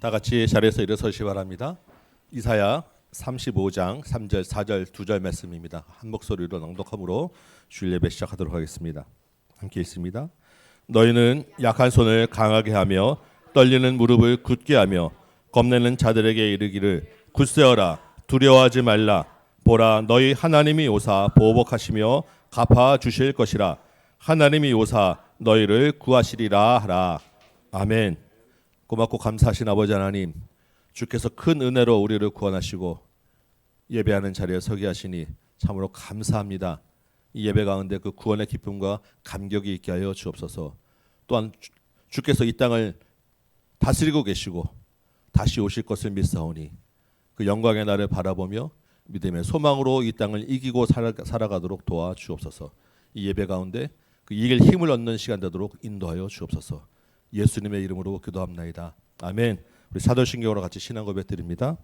다 같이 자리에서 일어서시 바랍니다. 이사야 35장 3절 4절 2절 말씀입니다. 한 목소리로 낭독함으로 주일 예배 시작하도록 하겠습니다. 함께 있습니다. 너희는 약한 손을 강하게 하며 떨리는 무릎을 굳게 하며 겁내는 자들에게 이르기를 굳세어라 두려워하지 말라. 보라 너희 하나님이 오사 보복하시며 갚아 주실 것이라. 하나님이 오사 너희를 구하시리라 하라. 아멘. 고맙고 감사하신 아버지 하나님, 주께서 큰 은혜로 우리를 구원하시고 예배하는 자리에 서게 하시니 참으로 감사합니다. 이 예배 가운데 그 구원의 기쁨과 감격이 있게 하여 주옵소서. 또한 주께서 이 땅을 다스리고 계시고 다시 오실 것을 믿사오니 그 영광의 날을 바라보며 믿음의 소망으로 이 땅을 이기고 살아가도록 도와주옵소서. 이 예배 가운데 그 이길 힘을 얻는 시간 되도록 인도하여 주옵소서. 예수님의 이름으로 기도합나이다. 아멘. 우리 사도신경으로 같이 신앙 고백 드립니다.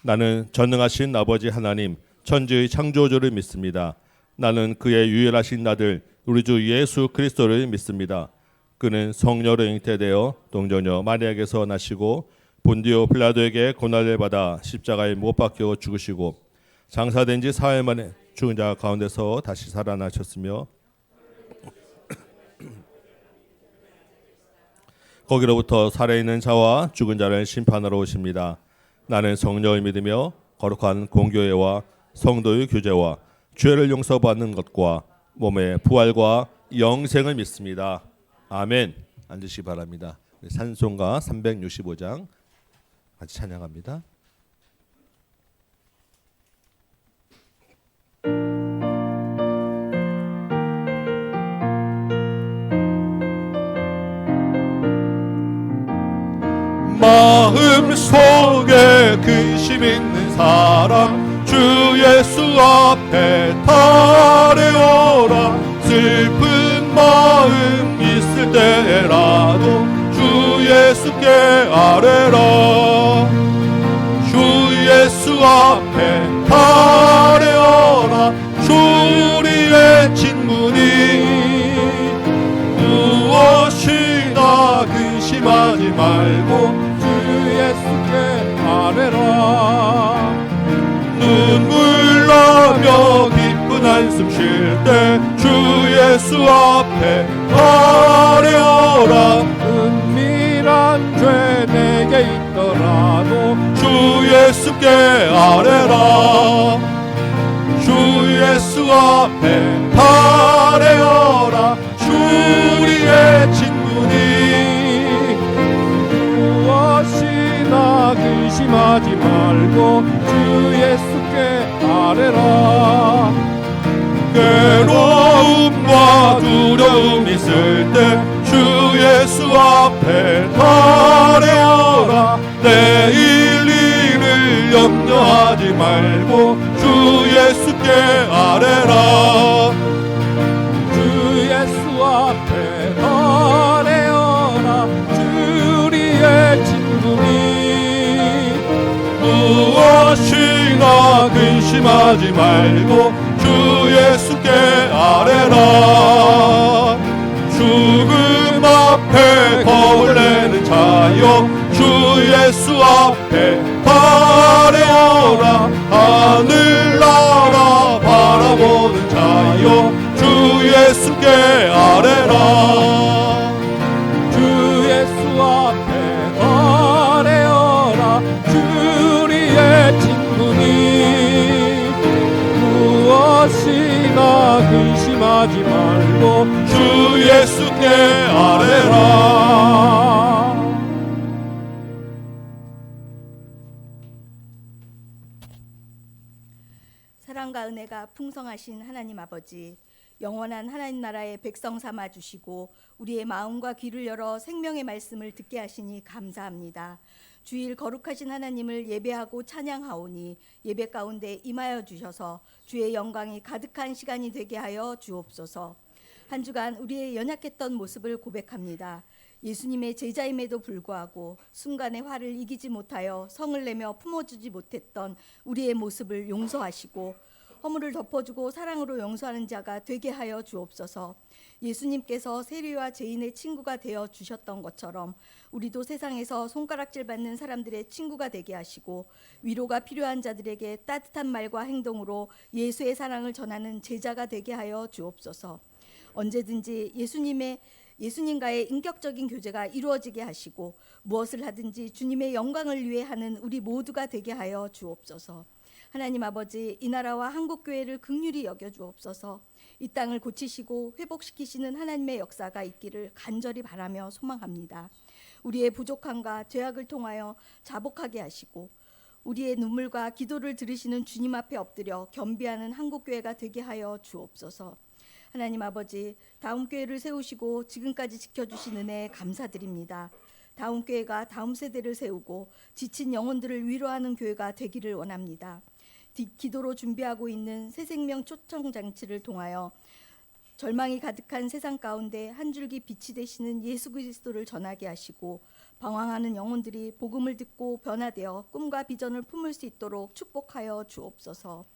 나는 전능하신 아버지 하나님 천지의 창조주를 믿습니다. 나는 그의 유일하신 아들 우리 주 예수 그리스도를 믿습니다. 그는 성령으로 잉태되어 동정녀 마리아에게서 나시고 본디오 빌라도에게 고난을 받아 십자가에 못 박혀 죽으시고 장사된 지 사흘 만에 죽은 자 가운데서 다시 살아나셨으며 거기로부터 살아있는 자와 죽은 자를 심판하러 오십니다. 나는 성령을 믿으며 거룩한 공교회와 성도의 교제와 죄를 용서받는 것과 몸의 부활과 영생을 믿습니다. 아멘. 앉으시기 바랍니다. 찬송가 365장 같이 찬양합니다. 마음속에 근심 있는 사람 주 예수 앞에 달려오라. 슬픈 마음 있을 때라도 주 예수께 아뢰라. 주 예수 앞에 달려오라. 주 우리의 친구니 무엇이나 근심하지 말고 예수께 아뢰라. 눈물 나며 깊은 한숨 쉴 때 주 예수 앞에 아뢰어라. 은밀한 죄 내게 있더라도 주 예수께 아뢰라. 주 예수 앞에 아뢰어라. 주 우리의 친구니 무엇이나 근심하지 말고 주 예수께 아뢰라. 괴로움과 두려움 있을 때 주 예수 앞에 아뢰어라. 내일 일을 염려하지 말고 주 예수께 아뢰라. 주 예수 앞에 아뢰어라. 주 우리의 친구니 무엇이나 근심하지 말고 주 예수께 아뢰라. 죽음 앞에 겁을 내는 자여 주 예수 앞에 아뢰어라. 하늘나라 바라보는 자여 주 예수께 아뢰라. 주 예수 앞에 아뢰어라. 주 우리의 친구니 무엇이나 근심하지 말고 주 예수께 아뢰라. 사랑과 은혜가 풍성하신 하나님 아버지, 영원한 하나님 나라의 백성 삼아 주시고 우리의 마음과 귀를 열어 생명의 말씀을 듣게 하시니 감사합니다. 주일 거룩하신 하나님을 예배하고 찬양하오니 예배 가운데 임하여 주셔서 주의 영광이 가득한 시간이 되게 하여 주옵소서. 한 주간 우리의 연약했던 모습을 고백합니다. 예수님의 제자임에도 불구하고 순간의 화를 이기지 못하여 성을 내며 품어주지 못했던 우리의 모습을 용서하시고 허물을 덮어주고 사랑으로 용서하는 자가 되게 하여 주옵소서. 예수님께서 세리와 죄인의 친구가 되어 주셨던 것처럼 우리도 세상에서 손가락질 받는 사람들의 친구가 되게 하시고 위로가 필요한 자들에게 따뜻한 말과 행동으로 예수의 사랑을 전하는 제자가 되게 하여 주옵소서. 언제든지 예수님과의 인격적인 교제가 이루어지게 하시고 무엇을 하든지 주님의 영광을 위해 하는 우리 모두가 되게 하여 주옵소서. 하나님 아버지, 이 나라와 한국교회를 긍휼히 여겨 주옵소서. 이 땅을 고치시고 회복시키시는 하나님의 역사가 있기를 간절히 바라며 소망합니다. 우리의 부족함과 죄악을 통하여 자복하게 하시고 우리의 눈물과 기도를 들으시는 주님 앞에 엎드려 겸비하는 한국교회가 되게 하여 주옵소서. 하나님 아버지, 다음 교회를 세우시고 지금까지 지켜주신 은혜에 감사드립니다. 다음 교회가 다음 세대를 세우고 지친 영혼들을 위로하는 교회가 되기를 원합니다. 기도로 준비하고 있는 새생명 초청장치를 통하여 절망이 가득한 세상 가운데 한 줄기 빛이 되시는 예수 그리스도를 전하게 하시고 방황하는 영혼들이 복음을 듣고 변화되어 꿈과 비전을 품을 수 있도록 축복하여 주옵소서.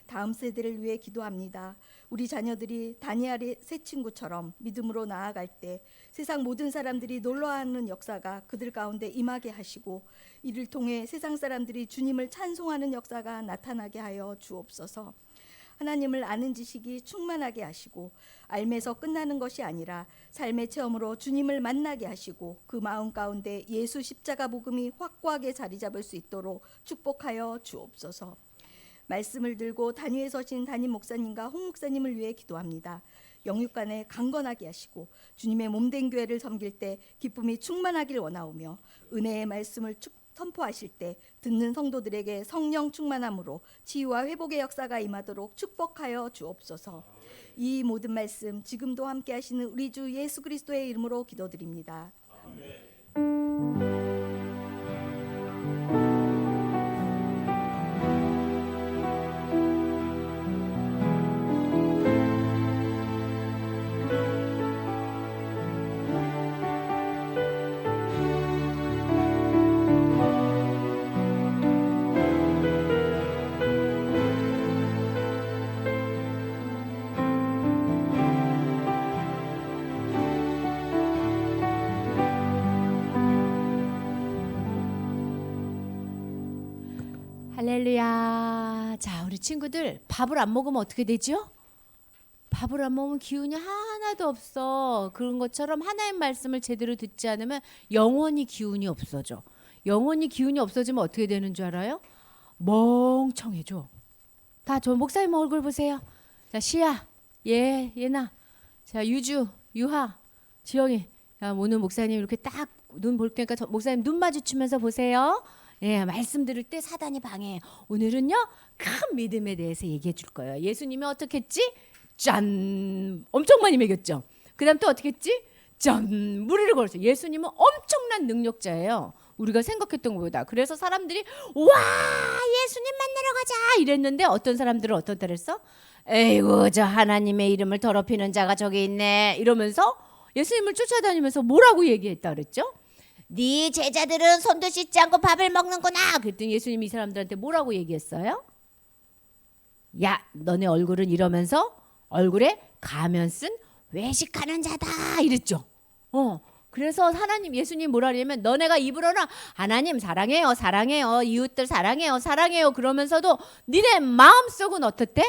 다음 세대를 위해 기도합니다. 우리 자녀들이 다니엘의 새 친구처럼 믿음으로 나아갈 때 세상 모든 사람들이 놀라워하는 역사가 그들 가운데 임하게 하시고 이를 통해 세상 사람들이 주님을 찬송하는 역사가 나타나게 하여 주옵소서. 하나님을 아는 지식이 충만하게 하시고 알면서 끝나는 것이 아니라 삶의 체험으로 주님을 만나게 하시고 그 마음 가운데 예수 십자가 복음이 확고하게 자리 잡을 수 있도록 축복하여 주옵소서. 말씀을 들고 단위에 서신 담임 목사님과 홍 목사님을 위해 기도합니다. 영육간에 강건하게 하시고 주님의 몸된 교회를 섬길 때 기쁨이 충만하길 원하오며 은혜의 말씀을 선포하실 때 듣는 성도들에게 성령 충만함으로 치유와 회복의 역사가 임하도록 축복하여 주옵소서. 이 모든 말씀 지금도 함께 하시는 우리 주 예수 그리스도의 이름으로 기도드립니다. 할렐루야. 자, 우리 친구들 밥을 안 먹으면 어떻게 되죠? 밥을 안 먹으면 기운이 하나도 없어. 그런 것처럼 하나의 말씀을 제대로 듣지 않으면 영원히 기운이 없어져. 영원히 기운이 없어지면 어떻게 되는 줄 알아요? 멍청해져. 다 저 목사님 얼굴 보세요. 자, 시야, 예나, 자, 유주, 유하, 지영이. 자, 오늘 목사님 이렇게 딱 눈 볼 테니까 목사님 눈 마주치면서 보세요. 예, 말씀 들을 때 사단이 방해해요. 오늘은요, 큰 믿음에 대해서 얘기해 줄 거예요. 예수님이 어떻게 했지? 짠! 엄청 많이 먹였죠. 그 다음 또 어떻게 했지? 짠! 무리를 걸었어요. 예수님은 엄청난 능력자예요. 우리가 생각했던 것보다. 그래서 사람들이 와! 예수님 만나러 가자! 이랬는데 어떤 사람들은 어떻다 그랬어? 에이구, 저 하나님의 이름을 더럽히는 자가 저기 있네. 이러면서 예수님을 쫓아다니면서 뭐라고 얘기했다 그랬죠? 네 제자들은 손도 씻지 않고 밥을 먹는구나. 그랬더니 예수님이 이 사람들한테 뭐라고 얘기했어요? 야, 너네 얼굴은 이러면서 얼굴에 가면 쓴 외식하는 자다 이랬죠. 그래서 하나님 예수님 뭐라 그러냐면 너네가 입으로는 하나님 사랑해요, 사랑해요, 이웃들 사랑해요, 사랑해요 그러면서도 니네 마음속은 어떻대?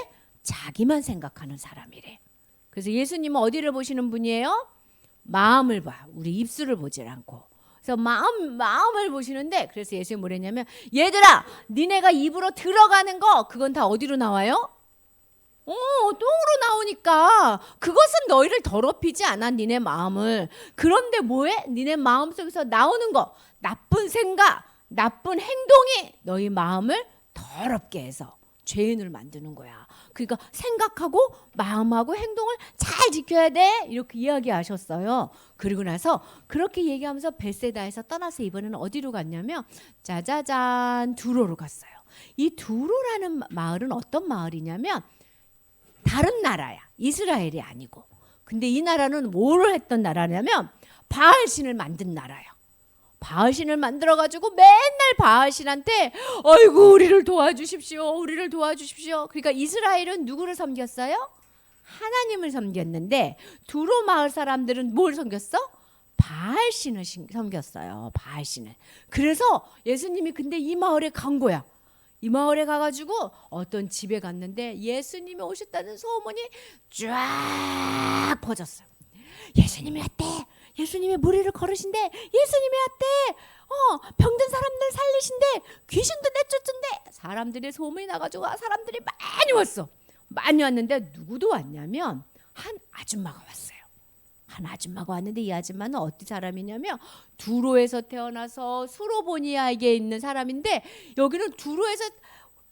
자기만 생각하는 사람이래. 그래서 예수님은 어디를 보시는 분이에요? 마음을 봐. 우리 입술을 보질 않고. 그래서 마음을 보시는데 그래서 예수님이 뭐랬냐면 얘들아 니네가 입으로 들어가는 거 그건 다 어디로 나와요? 똥으로 나오니까 그것은 너희를 더럽히지 않아 니네 마음을. 그런데 뭐해? 니네 마음속에서 나오는 거 나쁜 생각 나쁜 행동이 너희 마음을 더럽게 해서 죄인을 만드는 거야. 그러니까 생각하고 마음하고 행동을 잘 지켜야 돼 이렇게 이야기하셨어요. 그리고 나서 그렇게 얘기하면서 벳세다에서 떠나서 이번에는 어디로 갔냐면 짜자잔 두로로 갔어요. 이 두로라는 마을은 어떤 마을이냐면 다른 나라야. 이스라엘이 아니고. 근데 이 나라는 뭐를 했던 나라냐면 바알신을 만든 나라야. 바알신을 만들어가지고 맨날 바알신한테 아이고 우리를 도와주십시오, 우리를 도와주십시오. 그러니까 이스라엘은 누구를 섬겼어요? 하나님을 섬겼는데 두로 마을 사람들은 뭘 섬겼어? 바알신을 섬겼어요. 바알신을. 그래서 예수님이 근데 이 마을에 간 거야. 이 마을에 가가지고 어떤 집에 갔는데 예수님이 오셨다는 소문이 쫙 퍼졌어요. 예수님이 왔대. 예수님이 무리를 걸으신대. 예수님이 왔대. 병든 사람들 살리신대. 귀신도 내쫓은대. 사람들의 소문이 나가지고 사람들이 많이 왔어. 많이 왔는데 누구도 왔냐면 한 아줌마가 왔어요. 한 아줌마가 왔는데 이 아줌마는 어떤 사람이냐면 두로에서 태어나서 수로보니아에 있는 사람인데 여기는 두로에서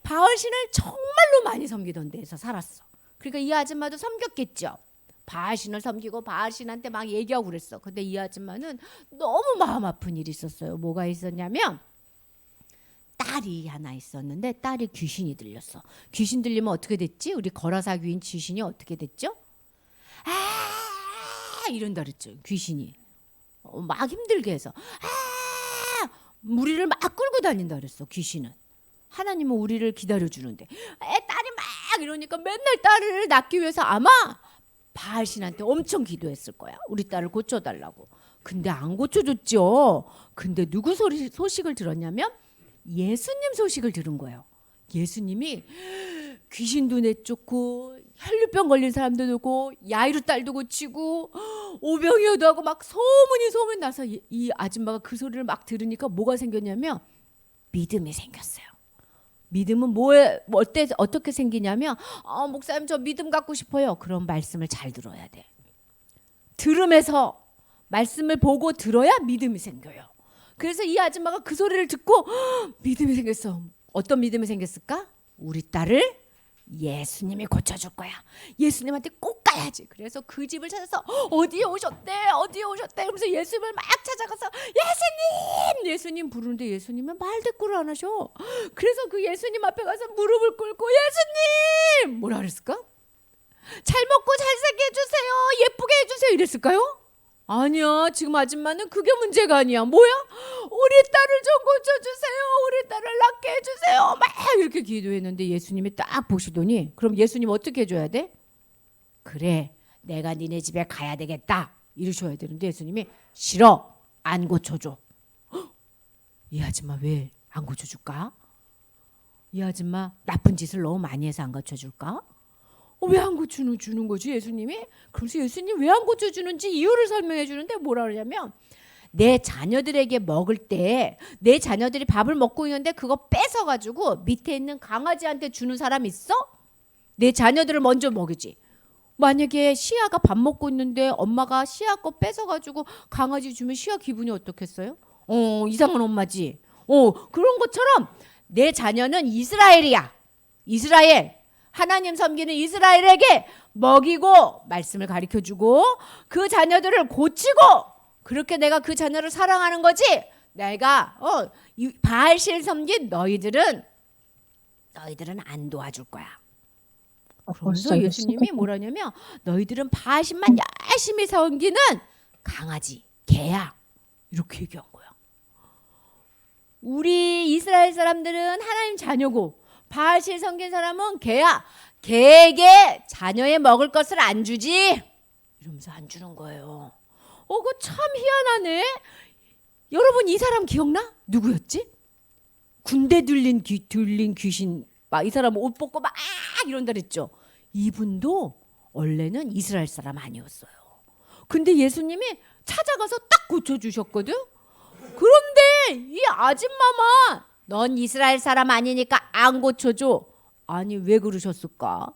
바알신을 정말로 많이 섬기던 데에서 살았어. 그러니까 이 아줌마도 섬겼겠죠. 바알신을 섬기고 바알신한테 막 얘기하고 그랬어. 근데 이 아줌마는 너무 마음 아픈 일이 있었어요. 뭐가 있었냐면 딸이 하나 있었는데 딸이 귀신이 들렸어. 귀신 들리면 어떻게 됐지? 우리 거라사 귀인 귀신이 어떻게 됐죠? 이런다 그랬죠. 귀신이 막 힘들게 해서 우리를 막 끌고 다닌다 그랬어. 귀신은. 하나님은 우리를 기다려주는데 딸이 막 이러니까 맨날 딸을 낳기 위해서 아마 바알신한테 엄청 기도했을 거야. 우리 딸을 고쳐달라고. 근데 안 고쳐줬죠. 근데 누구 소식을 들었냐면 예수님 소식을 들은 거예요. 예수님이 귀신도 내쫓고 혈류병 걸린 사람도 오고 야이로 딸도 고치고 오병이어도 하고 막 소문이 나서 이 아줌마가 그 소리를 막 들으니까 뭐가 생겼냐면 믿음이 생겼어요. 믿음은 어떻게 생기냐면 목사님 저 믿음 갖고 싶어요. 그런 말씀을 잘 들어야 돼. 들으면서 말씀을 보고 들어야 믿음이 생겨요. 그래서 이 아줌마가 그 소리를 듣고 믿음이 생겼어. 어떤 믿음이 생겼을까? 우리 딸을 예수님이 고쳐줄 거야. 예수님한테 꼭 가야지. 그래서 그 집을 찾아서 어디에 오셨대? 그러면서 예수님을 막 찾아가서 예수님 부르는데 예수님은 말대꾸를 안 하셔. 그래서 그 예수님 앞에 가서 무릎을 꿇고 예수님! 뭐라 그랬을까? 잘 먹고 잘생게 해주세요. 예쁘게 해주세요. 이랬을까요? 아니야. 지금 아줌마는 그게 문제가 아니야. 뭐야? 우리 딸을 좀 고쳐주세요. 우리 딸을 낫게 해주세요. 막 이렇게 기도했는데 예수님이 딱 보시더니 그럼 예수님 어떻게 해줘야 돼? 그래 내가 니네 집에 가야 되겠다 이러셔야 되는데 예수님이 싫어. 안 고쳐줘. 이 아줌마 왜 안 고쳐줄까? 이 아줌마 나쁜 짓을 너무 많이 해서 안 고쳐줄까? 왜 안 고쳐주는 거지 예수님이? 그래서 예수님 왜 안 고쳐주는지 이유를 설명해 주는데 뭐라 그러냐면 내 자녀들에게 먹을 때 내 자녀들이 밥을 먹고 있는데 그거 뺏어가지고 밑에 있는 강아지한테 주는 사람 있어? 내 자녀들을 먼저 먹이지. 만약에 시아가 밥 먹고 있는데 엄마가 시아 거 뺏어가지고 강아지 주면 시아 기분이 어떻겠어요? 이상한 엄마지. 그런 것처럼 내 자녀는 이스라엘이야. 이스라엘. 하나님 섬기는 이스라엘에게 먹이고 말씀을 가르쳐주고 그 자녀들을 고치고 그렇게 내가 그 자녀를 사랑하는 거지. 내가 바알신 섬긴 너희들은 안 도와줄 거야. 그러면서 예수님이 뭐라냐면 너희들은 바알신만 열심히 섬기는 강아지, 개야. 이렇게 얘기한 거야. 우리 이스라엘 사람들은 하나님 자녀고 바알신 섬긴 사람은 개야. 개에게 자녀의 먹을 것을 안 주지. 이러면서 안 주는 거예요. 그거 참 희한하네. 여러분 이 사람 기억나? 누구였지? 군대 들린 귀신. 막 이 사람 옷 벗고 막 이런다 그랬죠. 이분도 원래는 이스라엘 사람 아니었어요. 근데 예수님이 찾아가서 딱 고쳐주셨거든. 그런데 이 아줌마만 넌 이스라엘 사람 아니니까 안 고쳐줘. 아니 왜 그러셨을까?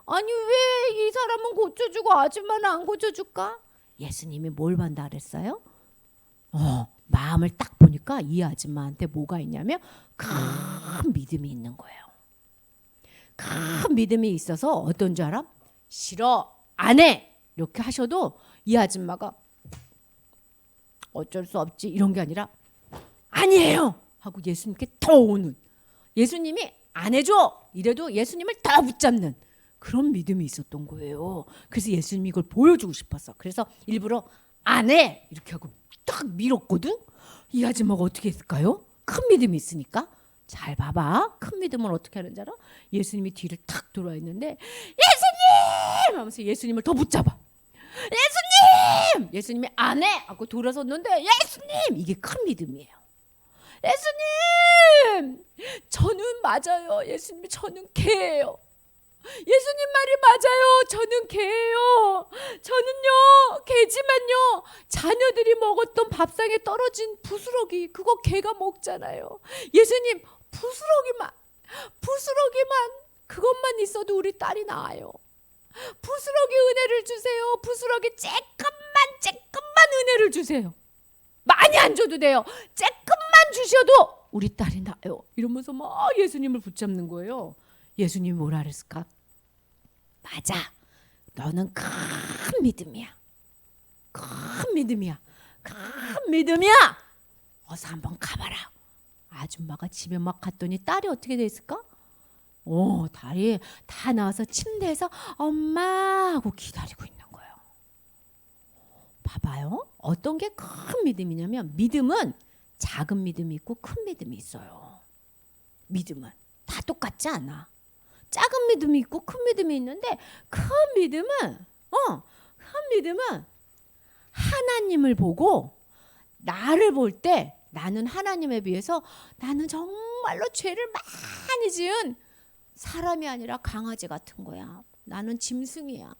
아니 왜 이 사람은 고쳐주고 아줌마는 안 고쳐줄까? 예수님이 뭘 반다 그랬어요? 마음을 딱 보니까 이 아줌마한테 뭐가 있냐면 큰 믿음이 있는 거예요. 큰 믿음이 있어서 어떤 줄 알아? 싫어, 안 해 이렇게 하셔도 이 아줌마가 어쩔 수 없지 이런 게 아니라 아니에요 하고 예수님께 더 오는, 예수님이 안 해줘 이래도 예수님을 더 붙잡는 그런 믿음이 있었던 거예요. 그래서 예수님이 이걸 보여주고 싶었어. 그래서 일부러 안 해 이렇게 하고 딱 밀었거든. 이 아줌마가 어떻게 했을까요? 큰 믿음이 있으니까. 잘 봐봐. 큰 믿음은 어떻게 하는지 알아? 예수님이 뒤를 탁 돌아 있는데 예수님! 하면서 예수님을 더 붙잡아. 예수님! 예수님이 안 해! 하고 돌아섰는데 예수님! 이게 큰 믿음이에요. 예수님! 저는 맞아요. 예수님 저는 개예요. 예수님 말이 맞아요. 저는 개예요. 저는요 개지만요 자녀들이 먹었던 밥상에 떨어진 부스러기 그거 개가 먹잖아요. 예수님 부스러기만 그것만 있어도 우리 딸이 나아요. 부스러기 은혜를 주세요. 부스러기 쬐끔만 은혜를 주세요. 많이 안 줘도 돼요. 쬐끔만 주셔도 우리 딸이 나아요. 이러면서 막 예수님을 붙잡는 거예요. 예수님이 뭐라 그랬을까? 맞아. 너는 큰 믿음이야. 큰 믿음이야. 큰 믿음이야. 어서 한번 가봐라. 아줌마가 집에 막 갔더니 딸이 어떻게 됐을까? 딸이 다 나와서 침대에서 엄마 하고 기다리고 있는 거예요. 봐봐요. 어떤 게 큰 믿음이냐면 믿음은 작은 믿음이 있고 큰 믿음이 있어요. 믿음은 다 똑같지 않아. 작은 믿음이 있고 큰 믿음이 있는데 큰 믿음은 하나님을 보고 나를 볼 때 나는 하나님에 비해서 나는 정말로 죄를 많이 지은 사람이 아니라 강아지 같은 거야. 나는 짐승이야.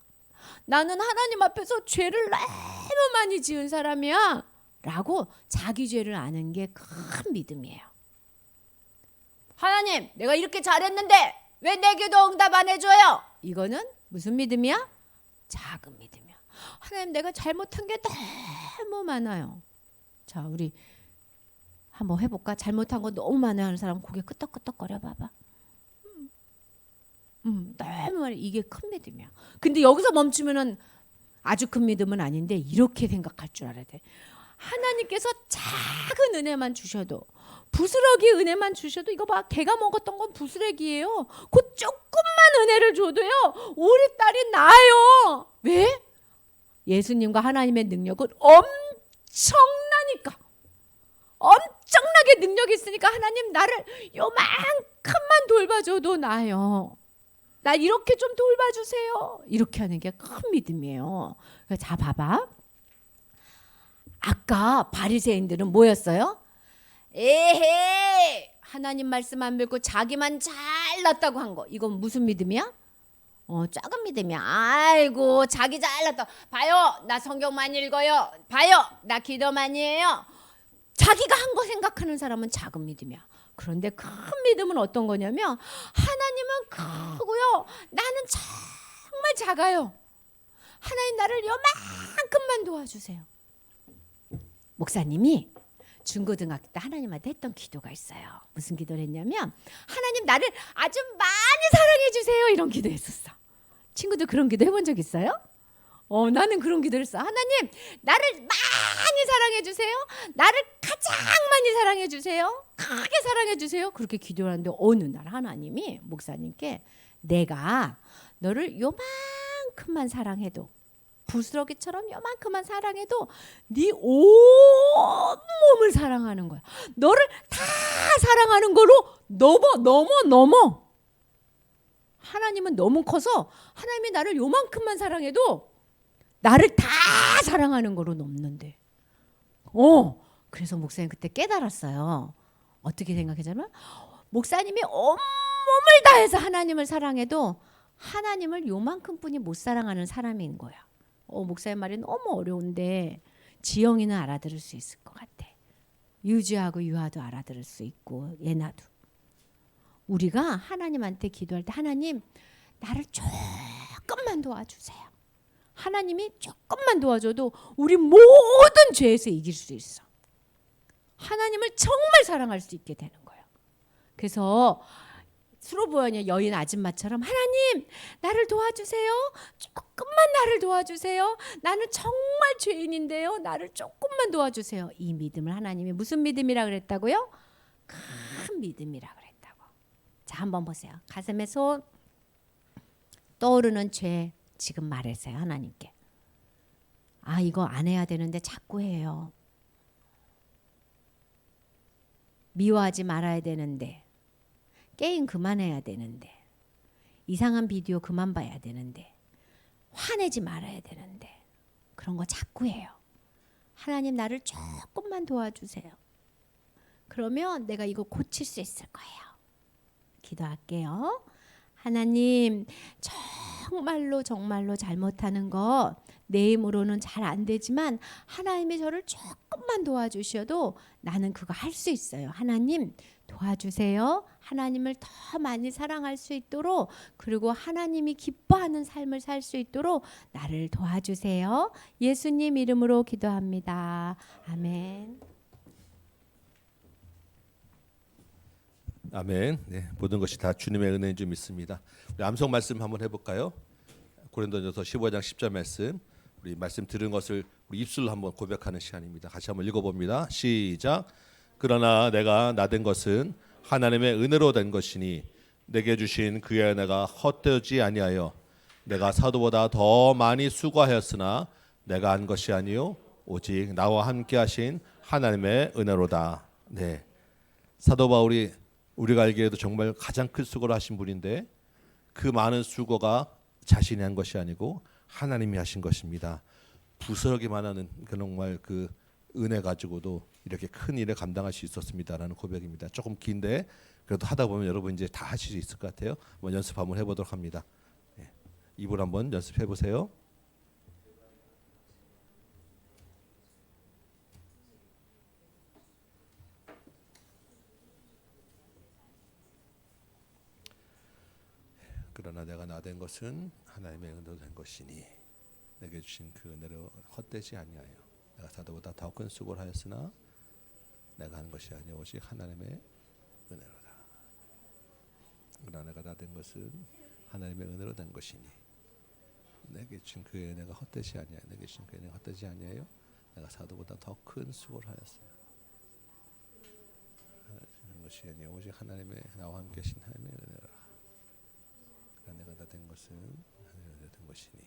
나는 하나님 앞에서 죄를 너무 많이 지은 사람이야 라고 자기 죄를 아는 게 큰 믿음이에요. 하나님 내가 이렇게 잘했는데 왜 내 기도 응답 안 해줘요? 이거는 무슨 믿음이야? 작은 믿음이야. 하나님 내가 잘못한 게 너무 많아요. 자 우리 한번 해볼까? 잘못한 거 너무 많아요 하는 사람 고개 끄덕끄덕거려 봐봐. 너무 많아. 이게 큰 믿음이야. 근데 여기서 멈추면은 아주 큰 믿음은 아닌데 이렇게 생각할 줄 알아야 돼. 하나님께서 작은 은혜만 주셔도 부스러기 은혜만 주셔도 이거 봐 개가 먹었던 건 부스러기예요. 그 조금만 은혜를 줘도요 우리 딸이 나아요. 왜? 예수님과 하나님의 능력은 엄청나니까 엄청나게 능력이 있으니까 하나님 나를 요만큼만 돌봐줘도 나아요. 나 이렇게 좀 돌봐주세요. 이렇게 하는 게 큰 믿음이에요. 자 봐봐. 아까 바리새인들은 뭐였어요? 에헤 하나님 말씀 안 믿고 자기만 잘났다고 한 거. 이건 무슨 믿음이야? 작은 믿음이야. 아이고 자기 잘났다. 봐요 나 성경 많이 읽어요. 봐요 나 기도 많이 해요. 자기가 한 거 생각하는 사람은 작은 믿음이야. 그런데 큰 믿음은 어떤 거냐면 하나님은 크고요 나는 정말 작아요. 하나님 나를 요만큼만 도와주세요. 목사님이 중고등학교 때 하나님한테 했던 기도가 있어요. 무슨 기도를 했냐면 하나님 나를 아주 많이 사랑해 주세요 이런 기도했었어. 친구들 그런 기도 해본 적 있어요? 나는 그런 기도를 했어. 하나님 나를 많이 사랑해 주세요. 나를 가장 많이 사랑해 주세요. 크게 사랑해 주세요. 그렇게 기도를 하는데 어느 날 하나님이 목사님께 내가 너를 요만큼만 사랑해도 부스러기처럼 요만큼만 사랑해도 네 온몸을 사랑하는 거야. 너를 다 사랑하는 거로 넘어. 하나님은 너무 커서 하나님이 나를 요만큼만 사랑해도 나를 다 사랑하는 거로 넘는데. 그래서 목사님 그때 깨달았어요. 어떻게 생각하자면 목사님이 온몸을 다해서 하나님을 사랑해도 하나님을 요만큼뿐이 못 사랑하는 사람인 거야. 목사님 말이 너무 어려운데 지영이는 알아들을 수 있을 것 같아. 유주하고 유아도 알아들을 수 있고 예나도. 우리가 하나님한테 기도할 때 하나님 나를 조금만 도와주세요. 하나님이 조금만 도와줘도 우리 모든 죄에서 이길 수 있어. 하나님을 정말 사랑할 수 있게 되는 거예요. 그래서 수로보아냐 여인 아줌마처럼 하나님 나를 도와주세요. 조금만 나를 도와주세요. 나는 정말 죄인인데요. 나를 조금만 도와주세요. 이 믿음을 하나님이 무슨 믿음이라 그랬다고요? 큰 믿음이라 그랬다고. 자 한번 보세요. 가슴에 손 떠오르는 죄 지금 말해주세요. 하나님께. 이거 안 해야 되는데 자꾸 해요. 미워하지 말아야 되는데, 게임 그만해야 되는데, 이상한 비디오 그만 봐야 되는데, 화내지 말아야 되는데, 그런 거 자꾸 해요. 하나님 나를 조금만 도와주세요. 그러면 내가 이거 고칠 수 있을 거예요. 기도할게요. 하나님, 정말로 잘못하는 거 내 힘으로는 잘 안 되지만 하나님이 저를 조금만 도와주셔도 나는 그거 할 수 있어요. 하나님 도와주세요. 하나님을 더 많이 사랑할 수 있도록, 그리고 하나님이 기뻐하는 삶을 살 수 있도록 나를 도와주세요. 예수님 이름으로 기도합니다. 아멘. 아멘. 네, 모든 것이 다 주님의 은혜인 줄 믿습니다. 우리 암송 말씀 한번 해볼까요? 고린도전서 15장 10절 말씀. 우리 말씀 들은 것을 우리 입술로 한번 고백하는 시간입니다. 같이 한번 읽어봅니다. 시작. 그러나 내가 나된 것은 하나님의 은혜로 된 것이니 내게 주신 그의 은혜가 헛되지 아니하여 내가 사도보다 더 많이 수고하였으나 내가 한 것이 아니요 오직 나와 함께 하신 하나님의 은혜로다. 네, 사도 바울이 우리가 알기에도 정말 가장 큰 수고를 하신 분인데 그 많은 수고가 자신이 한 것이 아니고 하나님이 하신 것입니다. 부스러기만 하는 정말 그 은혜 가지고도 이렇게 큰 일을 감당할 수 있었습니다라는 고백입니다. 조금 긴데 그래도 하다 보면 여러분 이제 다 하실 수 있을 것 같아요. 한번 연습 한번 해보도록 합니다. 네. 입으로 한번 연습해 보세요. 그러나 내가 나된 것은 하나님의 은혜로 된 것이니 내게 주신 그 은혜로 헛되지 아니하여 내가 사도보다 더 큰 수고를 하였으나 내가 하는 것이 아니오 오직 하나님의 은혜로다. 그러나 내가 나된 것은 하나님의 은혜로 된 것이니 내게 주신 그 은혜가 헛되지 아니하여 내게 주신 그 은혜가 헛되지 아니하여 내가 사도보다 더 큰 수고를 하였으나 하는 것이 아니오 오직 하나님의 나와 함께 하신 하나님의 은혜로라. 내가 나된 것은 하나님의 된 것이니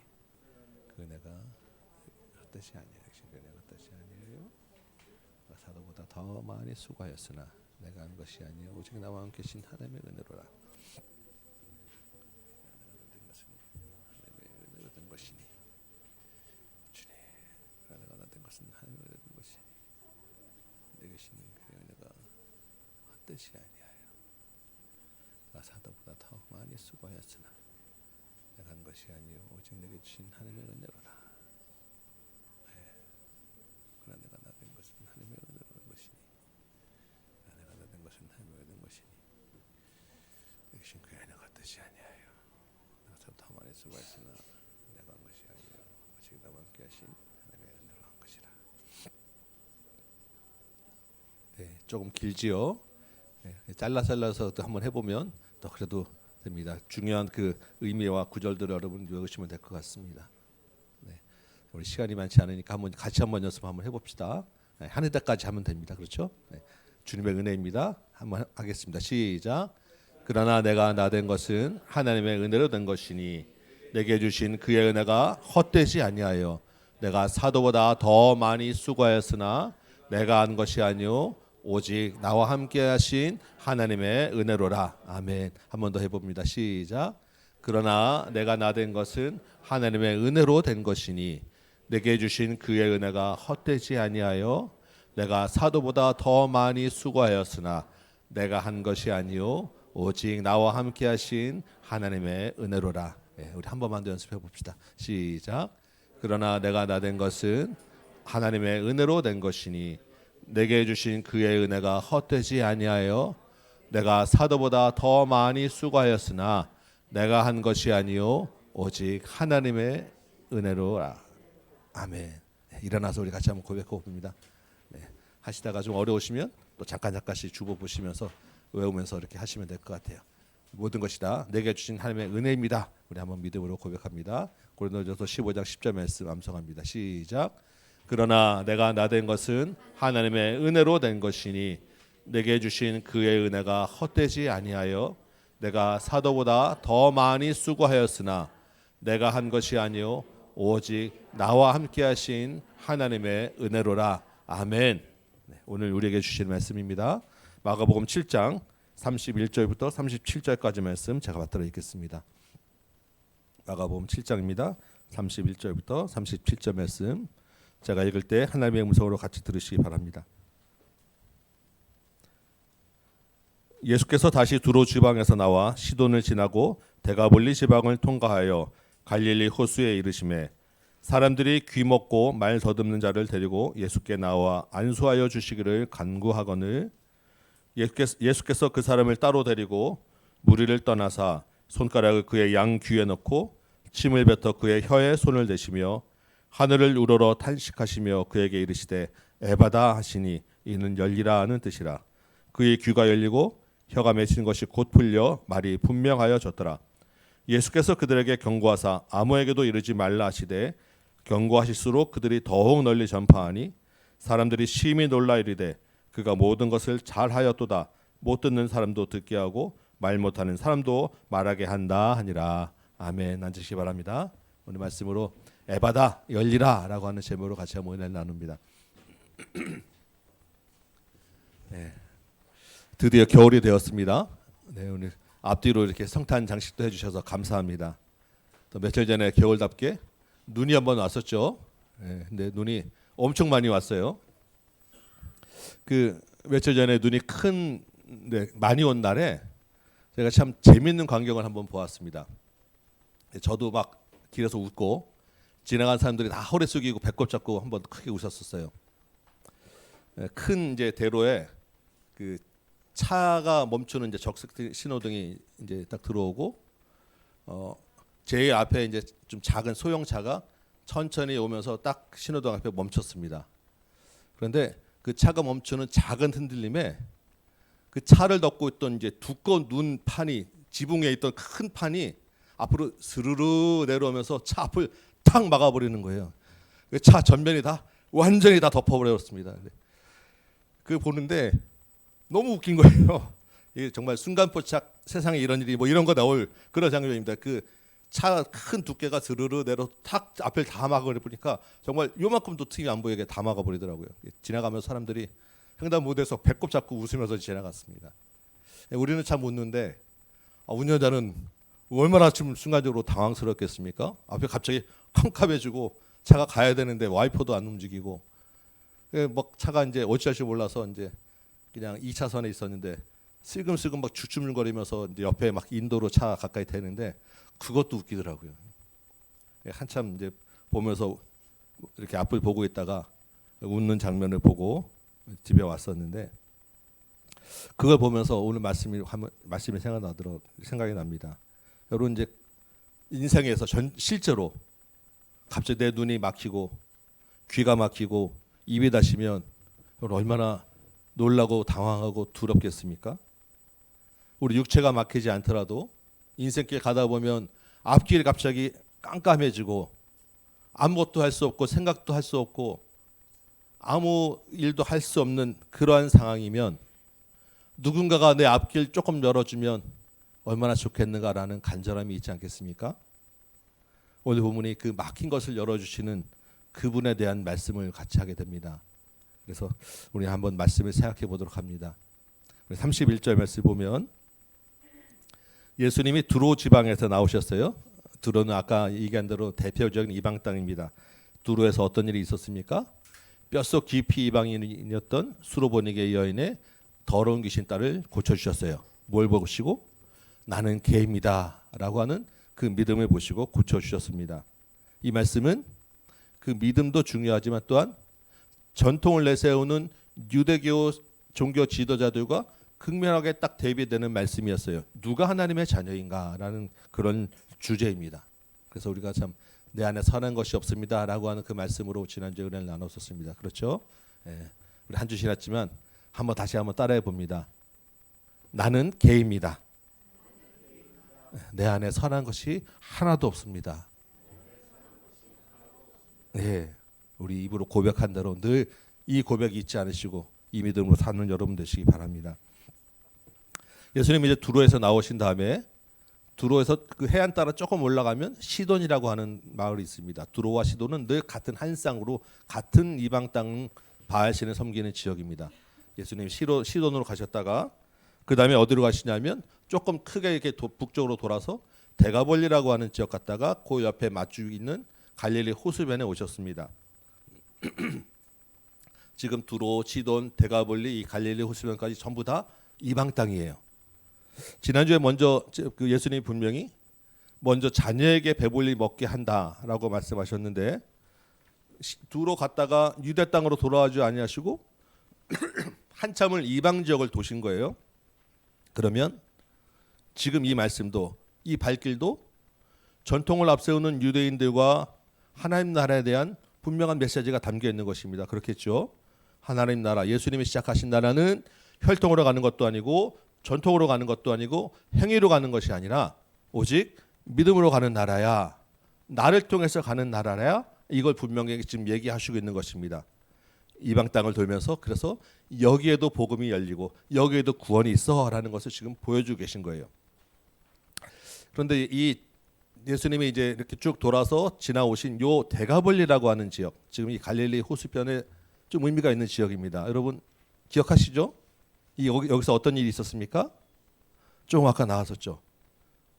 그 은혜가 헛되지 아니하여 그 은혜가 헛되지 아니하여 내가 사도보다 더 많이 수고하였으나 내가 한 것이 아니요 오직 나와 함께 계신 하나님의 은혜로라. 내가 나된 것은 하나님의 은혜로 된 것이니 주님, 내가 나된 것은 하나님의 은혜로 된 것이니 내게 계신 그 은혜가 헛되지 아니하여 내가 사도보다 더 많이 수고하였으나 내가 한 것이 아니요 오직 내게 주신 하나님의 은혜로라. 그러나 내가 나된 것은 하나님의 은혜로 된 것이니 내가 나된 것은 하나님의 은혜로 된 것이니 내게 주신 그 은혜가 헛되지 아니하여 내가 더 많이 수고하였으나 내가 한 것이 아니요 오직 나와 함께 하신 하나님의 은혜로 한 것이라. 네, 조금 길지요. 네, 잘라서 또 한번 해보면 또 그래도 됩니다. 중요한 그 의미와 구절들을 여러분 외우시면 될 것 같습니다. 네, 우리 시간이 많지 않으니까 한번 같이 한번 연습 한번 해봅시다. 네, 한 해까지 하면 됩니다. 그렇죠? 네, 주님의 은혜입니다. 한번 하겠습니다. 시작. 그러나 내가 나된 것은 하나님의 은혜로 된 것이니 내게 주신 그의 은혜가 헛되지 아니하여 내가 사도보다 더 많이 수고하였으나 내가 한 것이 아니요 오직 나와 함께 하신 하나님의 은혜로라. 아멘. 한 번 더 해봅니다. 시작. 그러나 내가 나된 것은 하나님의 은혜로 된 것이니 내게 주신 그의 은혜가 헛되지 아니하여 내가 사도보다 더 많이 수고하였으나 내가 한 것이 아니요 오직 나와 함께 하신 하나님의 은혜로라. 네, 우리 한 번만 더 연습해 봅시다. 시작. 그러나 내가 나된 것은 하나님의 은혜로 된 것이니 내게 주신 그의 은혜가 헛되지 아니하여 내가 사도보다 더 많이 수고하였으나 내가 한 것이 아니요 오직 하나님의 은혜로라. 아멘. 네, 일어나서 우리 같이 한번 고백해 봅니다. 네, 하시다가 좀 어려우시면 또 잠깐씩 주보 보시면서 외우면서 이렇게 하시면 될 것 같아요. 모든 것이 다 내게 주신 하나님의 은혜입니다. 우리 한번 믿음으로 고백합니다. 고린도전서 15장 10절 말씀 암송합니다. 시작. 그러나 내가 나된 것은 하나님의 은혜로 된 것이니 내게 주신 그의 은혜가 헛되지 아니하여 내가 사도보다 더 많이 수고하였으나 내가 한 것이 아니요 오직 나와 함께 하신 하나님의 은혜로라. 아멘. 네, 오늘 우리에게 주신 말씀입니다. 마가복음 7장 31절부터 37절까지 말씀 제가 받들어 읽겠습니다. 마가복음 7장입니다. 31절부터 37절 말씀 제가 읽을 때 하나님의 음성으로 같이 들으시기 바랍니다. 예수께서 다시 두로 지방에서 나와 시돈을 지나고 데가볼리 지방을 통과하여 갈릴리 호수에 이르시매 사람들이 귀 먹고 말 더듬는 자를 데리고 예수께 나와 안수하여 주시기를 간구하거늘 예수께서 그 사람을 따로 데리고 무리를 떠나사 손가락을 그의 양 귀에 넣고 침을 뱉어 그의 혀에 손을 대시며 하늘을 우러러 탄식하시며 그에게 이르시되 에바다 하시니 이는 열리라 하는 뜻이라. 그의 귀가 열리고 혀가 맺힌 것이 곧 풀려 말이 분명하여졌더라. 예수께서 그들에게 경고하사 아무에게도 이르지 말라 하시되 경고하실수록 그들이 더욱 널리 전파하니 사람들이 심히 놀라 이르되 그가 모든 것을 잘하였도다. 못 듣는 사람도 듣게 하고 말 못하는 사람도 말하게 한다 하니라. 아멘. 앉으시기 바랍니다. 오늘 말씀으로 에바다 열리라 라고 하는 제목으로 같이 한번 은혜를 나눕니다. 네. 드디어 겨울이 되었습니다. 네, 오늘 앞뒤로 이렇게 성탄 장식도 해주셔서 감사합니다. 또 며칠 전에 겨울답게 눈이 한번 왔었죠. 네, 근데 눈이 엄청 많이 왔어요. 그 며칠 전에 눈이 많이 온 날에 제가 참 재밌는 광경을 한번 보았습니다. 저도 막 길에서 웃고 지나간 사람들이 다 허리 숙이고 배꼽 잡고 한번 크게 웃었었어요. 큰 이제 대로에 그 차가 멈추는 이제 적색 신호등이 이제 딱 들어오고 제 앞에 이제 좀 작은 소형차가 천천히 오면서 딱 신호등 앞에 멈췄습니다. 그런데 그 차가 멈추는 작은 흔들림에 그 차를 덮고 있던 이제 두꺼운 눈 판이 지붕에 있던 큰 판이 앞으로 스르르 내려오면서 차 앞을 탁 막아버리는 거예요. 그 차 전면이 다 완전히 다 덮어버렸습니다. 그 보는데 너무 웃긴 거예요. 이게 정말 순간포착 세상에 이런 일이 뭐 이런 거 나올 그런 장면입니다. 그 차 큰 두께가 스르르 내려 탁 앞을 다 막아버리니까 정말 요만큼도 틈이 안 보이게 다 막아버리더라고요. 지나가면서 사람들이 횡단보도에서 배꼽 잡고 웃으면서 지나갔습니다. 우리는 참 웃는데 운전자는 얼마나 좀 순간적으로 당황스럽겠습니까? 앞에 갑자기 캄캄해지고 차가 가야 되는데 와이퍼도 안 움직이고 막 차가 이제 어찌할 줄 몰라서 이제 그냥 2차선에 있었는데 슬금슬금 막 주춤거리면서 이제 옆에 막 인도로 차 가까이 대는데 그것도 웃기더라고요. 한참 이제 보면서 이렇게 앞을 보고 있다가 웃는 장면을 보고 집에 왔었는데 그걸 보면서 오늘 말씀이 생각이 납니다. 여러분 이제 인생에서 실제로 갑자기 내 눈이 막히고 귀가 막히고 입이 닫히면 여러분 얼마나 놀라고 당황하고 두렵겠습니까? 우리 육체가 막히지 않더라도 인생길 가다 보면 앞길이 갑자기 깜깜해지고 아무것도 할 수 없고 생각도 할 수 없고 아무 일도 할 수 없는 그러한 상황이면 누군가가 내 앞길 조금 열어주면 얼마나 좋겠는가라는 간절함이 있지 않겠습니까? 오늘 본문이 그 막힌 것을 열어주시는 그분에 대한 말씀을 같이 하게 됩니다. 그래서 우리 한번 말씀을 생각해 보도록 합니다. 31절 말씀 보면 예수님이 두로 지방에서 나오셨어요. 두로는 아까 얘기한 대로 대표적인 이방 땅입니다. 두로에서 어떤 일이 있었습니까? 뼛속 깊이 이방인이었던 수로보니게 여인의 더러운 귀신 딸을 고쳐주셨어요. 뭘 보시고? 나는 개입니다 라고 하는 그 믿음을 보시고 고쳐주셨습니다. 이 말씀은 그 믿음도 중요하지만 또한 전통을 내세우는 유대교 종교 지도자들과 극명하게 딱 대비되는 말씀이었어요. 누가 하나님의 자녀인가라는 그런 주제입니다. 그래서 우리가 참 내 안에 선한 것이 없습니다라고 하는 그 말씀으로 지난주에 은혜를 나눴었습니다. 그렇죠? 예. 우리 한 주 지났지만 다시 한번 따라해 봅니다. 나는 개입니다. 내 안에 선한 것이 하나도 없습니다. 네, 우리 입으로 고백한 대로 늘 이 고백이 잊지 않으시고 이 믿음으로 사는 여러분 되시기 바랍니다. 예수님이 이제 두로에서 나오신 다음에 두로에서 그 해안 따라 조금 올라가면 시돈이라고 하는 마을이 있습니다. 두로와 시돈은 늘 같은 한 쌍으로 같은 이방 땅 바알신을 섬기는 지역입니다. 예수님 시돈으로 가셨다가 그 다음에 어디로 가시냐면 조금 크게 이렇게 북쪽으로 돌아서 데가볼리라고 하는 지역 갔다가 그 옆에 마주 있는 갈릴리 호수변에 오셨습니다. 지금 두로, 시돈, 데가볼리, 이 갈릴리 호수변까지 전부 다 이방 땅이에요. 지난주에 먼저 그 예수님이 분명히 먼저 자녀에게 배불리 먹게 한다라고 말씀하셨는데 두로 갔다가 유대 땅으로 돌아와지 아니하시고 한참을 이방 지역을 도신 거예요. 그러면 지금 이 말씀도 이 발길도 전통을 앞세우는 유대인들과 하나님 나라에 대한 분명한 메시지가 담겨 있는 것입니다. 그렇겠죠? 하나님 나라, 예수님이 시작하신 나라는 혈통으로 가는 것도 아니고 전통으로 가는 것도 아니고 행위로 가는 것이 아니라 오직 믿음으로 가는 나라야. 나를 통해서 가는 나라야. 이걸 분명히 지금 얘기하시고 있는 것입니다. 이방 땅을 돌면서 그래서 여기에도 복음이 열리고 여기에도 구원이 있어라는 것을 지금 보여주고 계신 거예요. 그런데 이 예수님이 이제 이렇게 쭉 돌아서 지나오신 요 데가볼리라고 하는 지역, 지금 이 갈릴리 호수변에 좀 의미가 있는 지역입니다. 여러분 기억하시죠? 여기서 어떤 일이 있었습니까? 조금 아까 나왔었죠.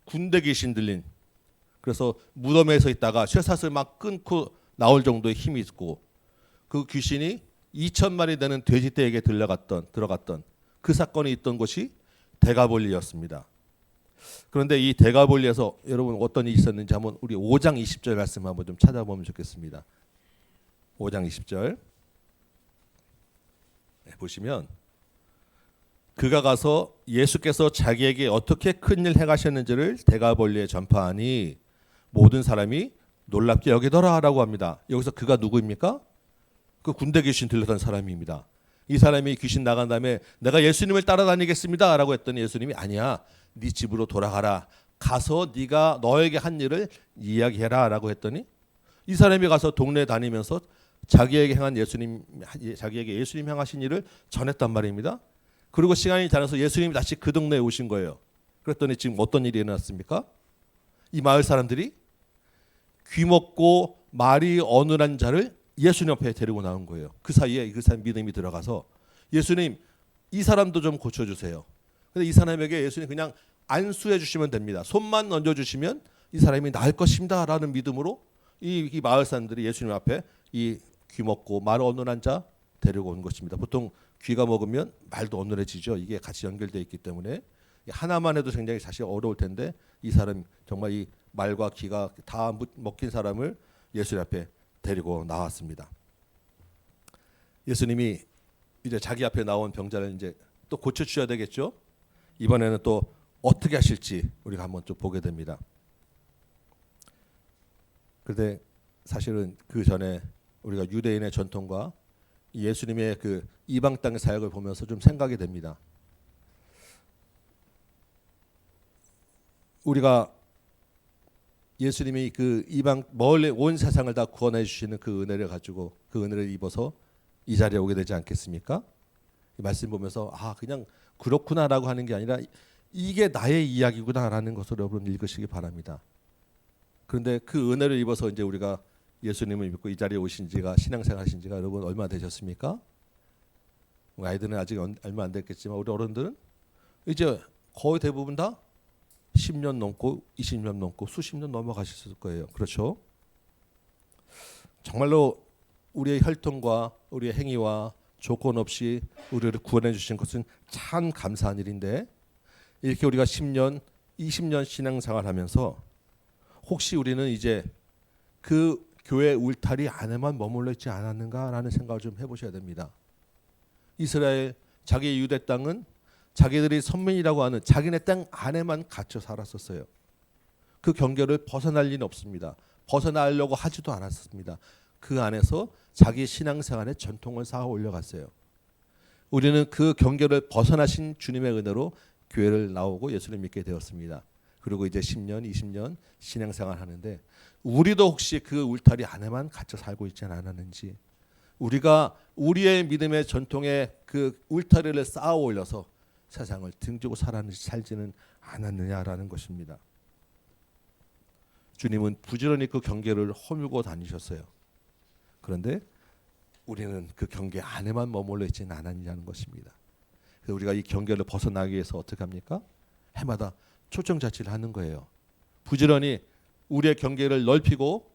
군대 귀신 들린. 그래서 무덤에서 있다가 쇠사슬 막 끊고 나올 정도의 힘이 있고 그 귀신이 2,000마리 되는 돼지떼에게 들어갔던 그 사건이 있던 곳이 데가볼리였습니다. 그런데 이 데가볼리에서 여러분 어떤 일이 있었는지 한번 우리 5장 20절 말씀 한번 좀 찾아보면 좋겠습니다. 5장 20절 보시면 그가 가서 예수께서 자기에게 어떻게 큰일 행하셨는지를 데가볼리에 전파하니 모든 사람이 놀랍게 여기더라라고 합니다. 여기서 그가 누구입니까? 그 군대 귀신 들렸던 사람입니다. 이 사람이 귀신 나간 다음에 내가 예수님을 따라다니겠습니다라고 했더니 예수님이 아니야. 네 집으로 돌아가라. 가서 네가 너에게 한 일을 이야기해라라고 했더니 이 사람이 가서 동네 다니면서 자기에게 예수님 향하신 일을 전했단 말입니다. 그리고 시간이 지나서 예수님이 다시 그 동네에 오신 거예요. 그랬더니 지금 어떤 일이 일어났습니까? 이 마을 사람들이 귀먹고 말이 어눌한 자를 예수님 앞에 데리고 나온 거예요. 그 사이에 그 사람 믿음이 들어가서 예수님 이 사람도 좀 고쳐주세요. 근데 이 사람에게 예수님 그냥 안수해 주시면 됩니다. 손만 얹어주시면 이 사람이 나을 것입니다 라는 믿음으로 이 마을 사람들이 예수님 앞에 이 귀먹고 말 어눌한 자 데리고 온 것입니다. 보통 귀가 먹으면 말도 어눌해지죠. 이게 같이 연결되어 있기 때문에 하나만 해도 굉장히 사실 어려울 텐데 이 사람 정말 이 말과 귀가 다 먹힌 사람을 예수님 앞에 데리고 나왔습니다. 예수님이 이제 자기 앞에 나온 병자를 이제 또 고쳐 주셔야 되겠죠. 이번에는 또 어떻게 하실지 우리가 한번 좀 보게 됩니다. 그런데 사실은 그 전에 우리가 유대인의 전통과 예수님의 그 이방 땅의 사역을 보면서 좀 생각이 됩니다. 우리가 예수님이 그 이방 멀리 온 세상을 다 구원해 주시는 그 은혜를 가지고 그 은혜를 입어서 이 자리에 오게 되지 않겠습니까? 이 말씀 보면서 아 그냥 그렇구나라고 하는 게 아니라 이게 나의 이야기구나라는 것으로 여러분 읽으시기 바랍니다. 그런데 그 은혜를 입어서 이제 우리가 예수님을 믿고 이 자리에 오신 지가 신앙생활 하신 지가 여러분 얼마 되셨습니까? 아이들은 아직 얼마 안 됐겠지만 우리 어른들은 이제 거의 대부분 다 10년 넘고 20년 넘고 수십 년 넘어가셨을 거예요. 그렇죠? 정말로 우리의 혈통과 우리의 행위와 조건 없이 우리를 구원해 주신 것은 참 감사한 일인데 이렇게 우리가 10년, 20년 신앙생활하면서 혹시 우리는 이제 그 교회 울타리 안에만 머물러 있지 않았는가라는 생각을 좀 해보셔야 됩니다. 이스라엘 자기 유대 땅은 자기들이 선민이라고 하는 자기네 땅 안에만 갇혀 살았었어요. 그 경계를 벗어날 리는 없습니다. 벗어나려고 하지도 않았습니다. 그 안에서 자기 신앙생활의 전통을 쌓아 올려갔어요. 우리는 그 경계를 벗어나신 주님의 은혜로 교회를 나오고 예수를 믿게 되었습니다. 그리고 이제 10년, 20년 신앙생활 하는데 우리도 혹시 그 울타리 안에만 갇혀 살고 있지 않았는지 우리가 우리의 믿음의 전통에 그 울타리를 쌓아 올려서 세상을 등지고 살지는 않았느냐라는 것입니다. 주님은 부지런히 그 경계를 허물고 다니셨어요. 그런데 우리는 그 경계 안에만 머물러 있지는 않았냐는 것입니다. 그래서 우리가 이 경계를 벗어나기 위해서 어떻게 합니까? 해마다 초청자치를 하는 거예요. 부지런히 우리의 경계를 넓히고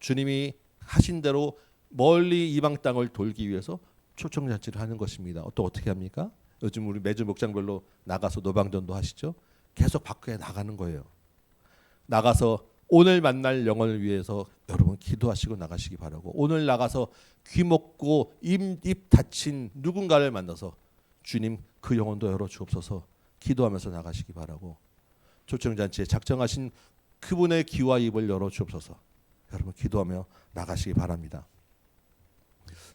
주님이 하신 대로 멀리 이방 땅을 돌기 위해서 초청자치를 하는 것입니다. 또 어떻게 합니까? 요즘 우리 매주 목장별로 나가서 노방전도 하시죠. 계속 밖에 나가는 거예요. 나가서 오늘 만날 영혼을 위해서 여러분 기도하시고 나가시기 바라고, 오늘 나가서 귀 먹고 입 닫힌 누군가를 만나서 주님 그 영혼도 열어 주옵소서 기도하면서 나가시기 바라고, 초청잔치에 작정하신 그분의 귀와 입을 열어 주옵소서 여러분 기도하며 나가시기 바랍니다.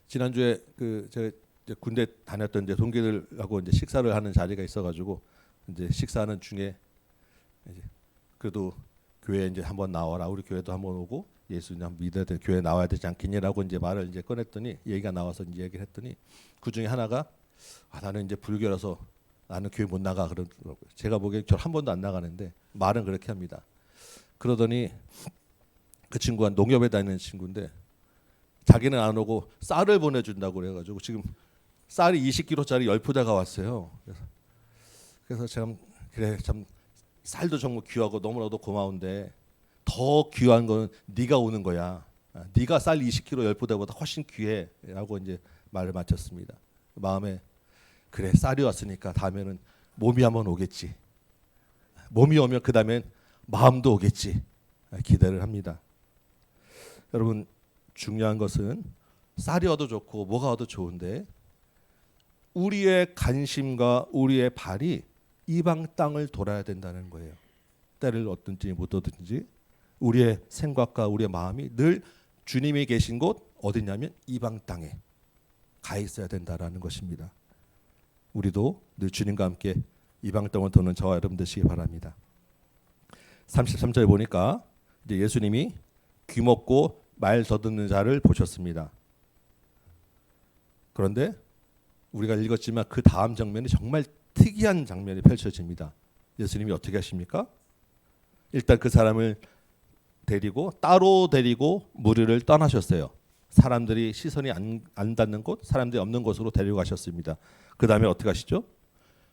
지난주에 제가 이제 군대 다녔던 이제 동기들하고 이제 식사를 하는 자리가 있어가지고 이제 식사하는 중에 이제 그래도 교회 이제 한번 나와라, 우리 교회도 한번 오고 예수님 한번 믿어야 돼, 교회 나와야 되지 않겠냐라고 이제 말을 이제 꺼냈더니, 얘기가 나와서 이제 얘기를 했더니 그 중에 하나가 나는 이제 불교라서 나는 교회 못 나가 그러더라고요. 제가 보기엔 저 한 번도 안 나가는데 말은 그렇게 합니다. 그러더니 그 친구가 농협에 다니는 친구인데 자기는 안 오고 쌀을 보내준다고 그래가지고 지금 쌀이 20kg짜리 10포대가 왔어요. 그래서 참 그래, 참 쌀도 정말 귀하고 너무나도 고마운데 더 귀한 거는 네가 오는 거야. 네가 쌀 20kg 10포대보다 훨씬 귀해라고 이제 말을 마쳤습니다. 마음에 그래, 쌀이 왔으니까 다음에는 몸이 한번 오겠지. 몸이 오면 그 다음엔 마음도 오겠지. 기대를 합니다. 여러분 중요한 것은 쌀이 와도 좋고 뭐가 와도 좋은데 우리의 관심과 우리의 발이 이방 땅을 돌아야 된다는 거예요. 때를 얻든지 못 얻든지 우리의 생각과 우리의 마음이 늘 주님이 계신 곳 어디냐면 이방 땅에 가 있어야 된다라는 것입니다. 우리도 늘 주님과 함께 이방 땅을 도는 저와 여러분 되시기 바랍니다. 33절 보니까 이제 예수님이 귀 먹고 말 더듬는 자를 보셨습니다. 그런데 우리가 읽었지만 그 다음 장면이 정말 특이한 장면이 펼쳐집니다. 예수님이 어떻게 하십니까? 일단 그 사람을 따로 데리고 무리를 떠나셨어요. 사람들이 시선이 안 닿는 곳, 사람들이 없는 곳으로 데리고 가셨습니다. 그 다음에 어떻게 하시죠?